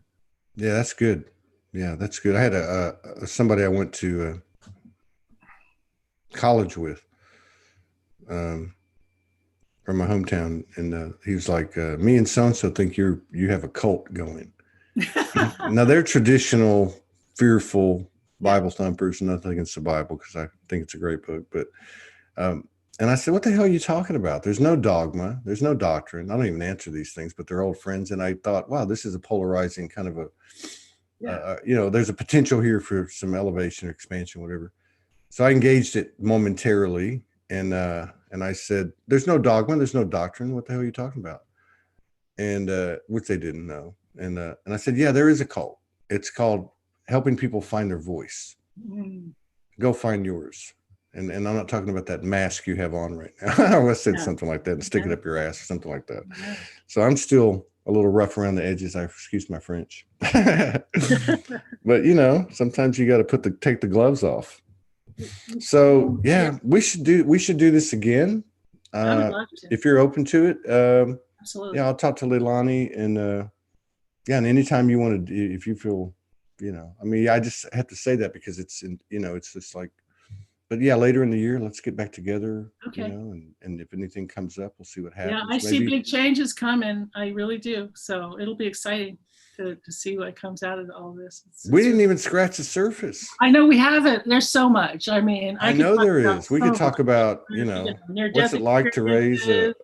Yeah, that's good. Yeah, that's good. I had somebody I went to college with from my hometown, and he was like, me and so-and-so think you have a cult going. Now they're traditional, fearful Bible thumpers, nothing against the Bible, because I think it's a great book, but and I said, what the hell are you talking about? There's no dogma, there's no doctrine. I don't even answer these things, but they're old friends. And I thought, wow, this is a polarizing kind of you know, there's a potential here for some elevation or expansion, whatever. So I engaged it momentarily, and I said, there's no dogma, there's no doctrine. What the hell are you talking about? And which they didn't know. And I said, yeah, there is a cult. It's called helping people find their voice. Go find yours. And I'm not talking about that mask you have on right now. I said something like that, and stick it up your ass or something like that. So I'm still a little rough around the edges. Excuse my French. But you know, sometimes you got to take the gloves off. So yeah, we should do this again. I would love to. If you're open to it. Absolutely. Yeah, I'll talk to Leilani, and and anytime you want to, if you feel, you know, I mean, I just have to say that because it's it's just like, but yeah, later in the year, let's get back together. Okay. You know, and if anything comes up, we'll see what happens. Yeah, I see big changes coming. I really do. So it'll be exciting to see what comes out of all this. We didn't even scratch the surface. I know we haven't. There's so much. I mean, I know there is. We could talk about, what's it like to raise the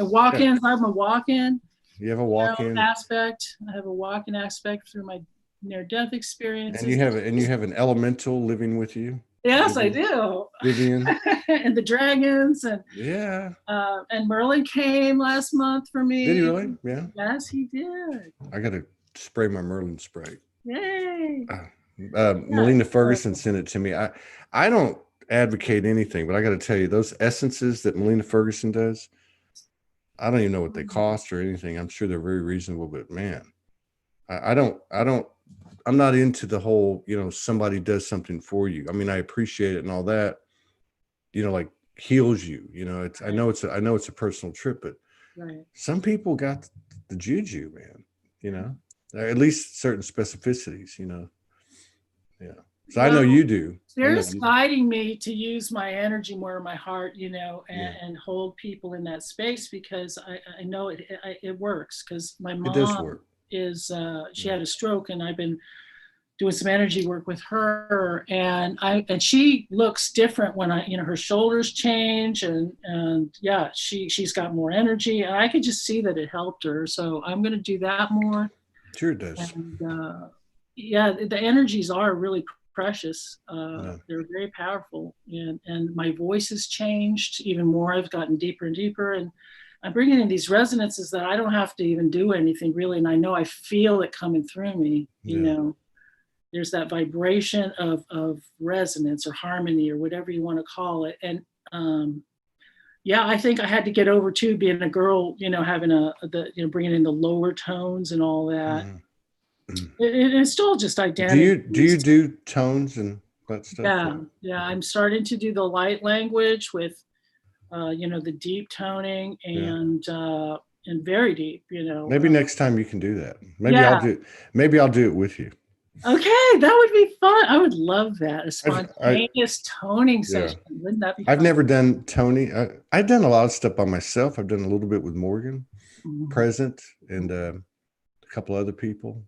walk-ins. I'm a walk-in. You have a walk-in aspect. I have a walk-in aspect through my near-death experience. And you have an elemental living with you. Yes, I do. Vivian. And the dragons Yeah. and Merlin came last month for me. Did he really? Yeah. Yes, he did. I got to spray my Merlin spray. Yay. Melina Ferguson sent it to me. I don't advocate anything, but I got to tell you, those essences that Melina Ferguson does, I don't even know what they cost or anything. I'm sure they're very reasonable, but man, I'm not into the whole, somebody does something for you. I mean, I appreciate it and all that, like heals you, it's, I know it's a personal trip, but some people got the juju, man, at least certain specificities, yeah. So I know you do. Spirit's guiding me to use my energy more in my heart, and hold people in that space, because I know it works, because my mom does work. She had a stroke, and I've been doing some energy work with her, and she looks different when her shoulders change, and yeah, she's got more energy, and I could just see that it helped her. So I'm going to do that more. Sure it does. And yeah, the energies are really precious. They're very powerful, and my voice has changed even more. I've gotten deeper and deeper, and I'm bringing in these resonances that I don't have to even do anything really, and I know I feel it coming through me. There's that vibration of resonance or harmony or whatever you want to call it. And yeah, I think I had to get over too, being a girl, having bringing in the lower tones and all that. It's still just identity. Do you do tones and that stuff? Yeah. I'm starting to do the light language with, the deep toning and very deep. Maybe next time you can do that. Maybe I'll do it with you. Okay, that would be fun. I would love that. A spontaneous toning session. Wouldn't that be fun? I've never done toning. I've done a lot of stuff by myself. I've done a little bit with Morgan, Present, and a couple other people.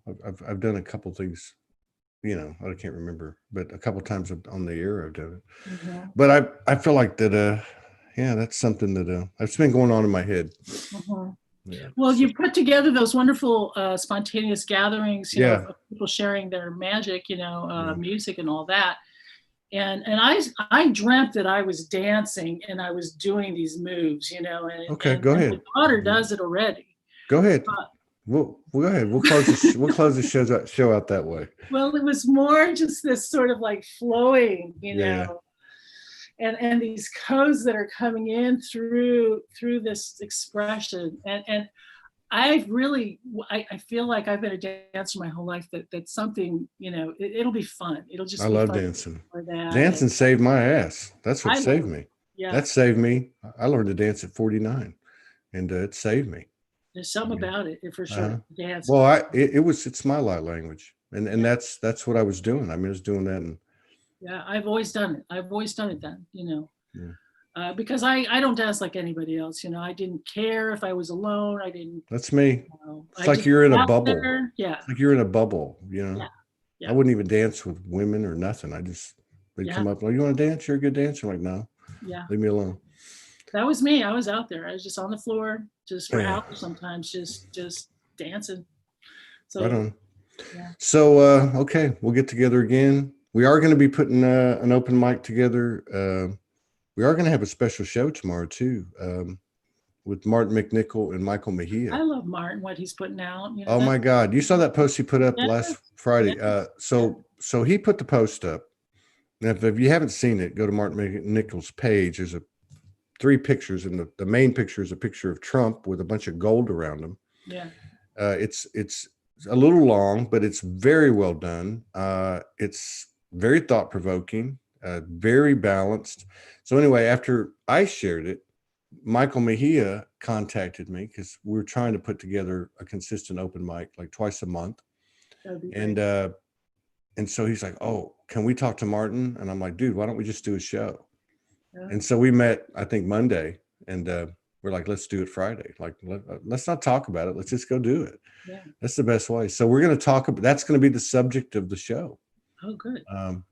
I've done a couple things, I can't remember, but a couple times on the air I've done it. But I feel like that, that's something that it's been going on in my head. Yeah. Well, you put together those wonderful spontaneous gatherings, of people sharing their magic, music and all that. And I dreamt that I was dancing and I was doing these moves, and go ahead. My daughter does it already. Go ahead. We'll go ahead. We'll close the show out that way. Well, it was more just this sort of like flowing, and these codes that are coming in through this expression, and I feel like I've been a dancer my whole life. That's something, it'll be fun. It'll just. I love dancing. Dancing saved my ass. That's what saved me. Yeah, that saved me. I learned to dance at 49, and it saved me. There's something about it for sure. Dancing. Well, it's my light language, and that's what I was doing. I mean, I was doing that and. Yeah, I've always done it. Then, because I don't dance like anybody else. I didn't care if I was alone. I didn't. That's me. It's like you're in a bubble. Yeah. It's like you're in a bubble, Yeah. I wouldn't even dance with women or nothing. They'd come up, oh, you want to dance? You're a good dancer. I'm like, no. Yeah. Leave me alone. That was me. I was out there. I was just on the floor, just for hours sometimes, just dancing. So. Right on. Yeah. So, okay, we'll get together again. We are going to be putting an open mic together. We are going to have a special show tomorrow too, with Martin McNichol and Michael Mejia. I love Martin, what he's putting out. Oh my God. You saw that post he put up last Friday. So he put the post up. Now, if you haven't seen it, go to Martin McNichol's page. There's 3 pictures, and the main picture is a picture of Trump with a bunch of gold around him. Yeah. It's a little long, but it's very well done. It's very thought-provoking, very balanced. So anyway, after I shared it, Michael Mejia contacted me because we were trying to put together a consistent open mic like twice a month. And so he's like, oh, can we talk to Martin? And I'm like, dude, why don't we just do a show? Yeah. And so we met, I think, Monday, and we're like, let's do it Friday. Like, let's not talk about it. Let's just go do it. Yeah. That's the best way. So we're going to talk about, that's going to be the subject of the show. Oh, good.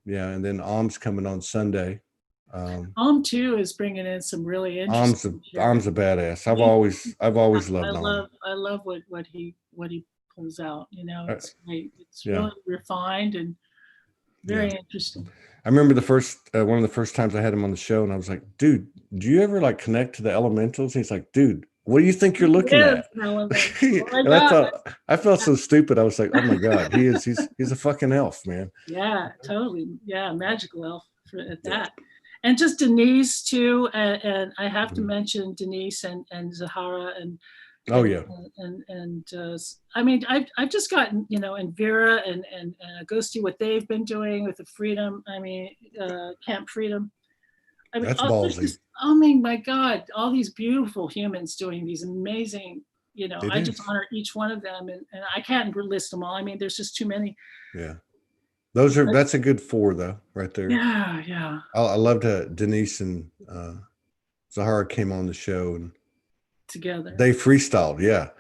Yeah. And then Om's coming on Sunday. Too is bringing in some really interesting. Om's a badass. I've always loved Om. I love what he pulls out. It's great. It's really refined, and Very interesting. I remember the first one of the first times I had him on the show, and I was like, "Dude, do you ever like connect to the elementals?" And he's like, "Dude, what do you think you're looking at?" Oh And I felt so stupid. I was like, "Oh my God, he's a fucking elf, man." Yeah, totally. Yeah, magical elf at that. And just Denise too, and I have to mention Denise and Zahara and Oh yeah. I mean, I've just gotten, you know, and Vera and Agosti, what they've been doing with the Freedom. I mean, Camp Freedom. I mean, That's ballsy. I mean, my God, all these beautiful humans doing these amazing, you know, I just honor each one of them, and I can't list them all. I mean, there's just too many. Yeah, that's a good 4 though, right there. Yeah, yeah. I loved Denise and Zahara came on the show and together. They freestyled. Yeah,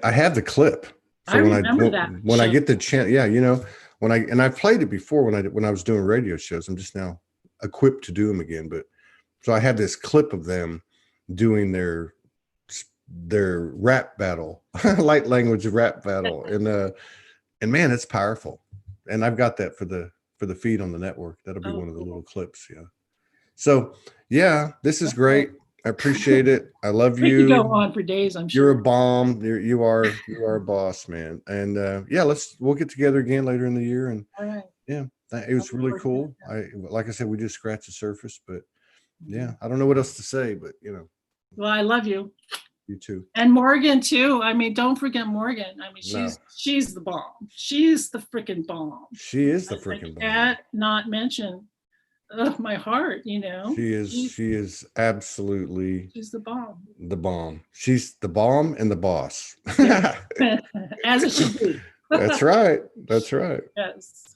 I have the clip. So I remember that when I get the chance, yeah, you know, I played it before when I was doing radio shows. I'm just now equipped to do them again, but so I have this clip of them doing their rap battle, light language rap battle, and man, it's powerful. And I've got that for the feed on the network. That'll be one of the little clips. Yeah. So yeah, this is great. I appreciate it. I love you. We could go on for days, I'm sure. You're a bomb. You are a boss, man. And yeah, we'll get together again later in the year. And all right. Yeah, it was really cool. Like I said, we just scratched the surface, but yeah, I don't know what else to say, but you know. Well, I love you. You too. And Morgan too. I mean, don't forget Morgan. I mean, she's the bomb. She's the freaking bomb. She is the freaking bomb. Can't not mention my heart, you know. She is absolutely. She's the bomb. The bomb. She's the bomb and the boss. As it should be. That's right. That's right. Yes.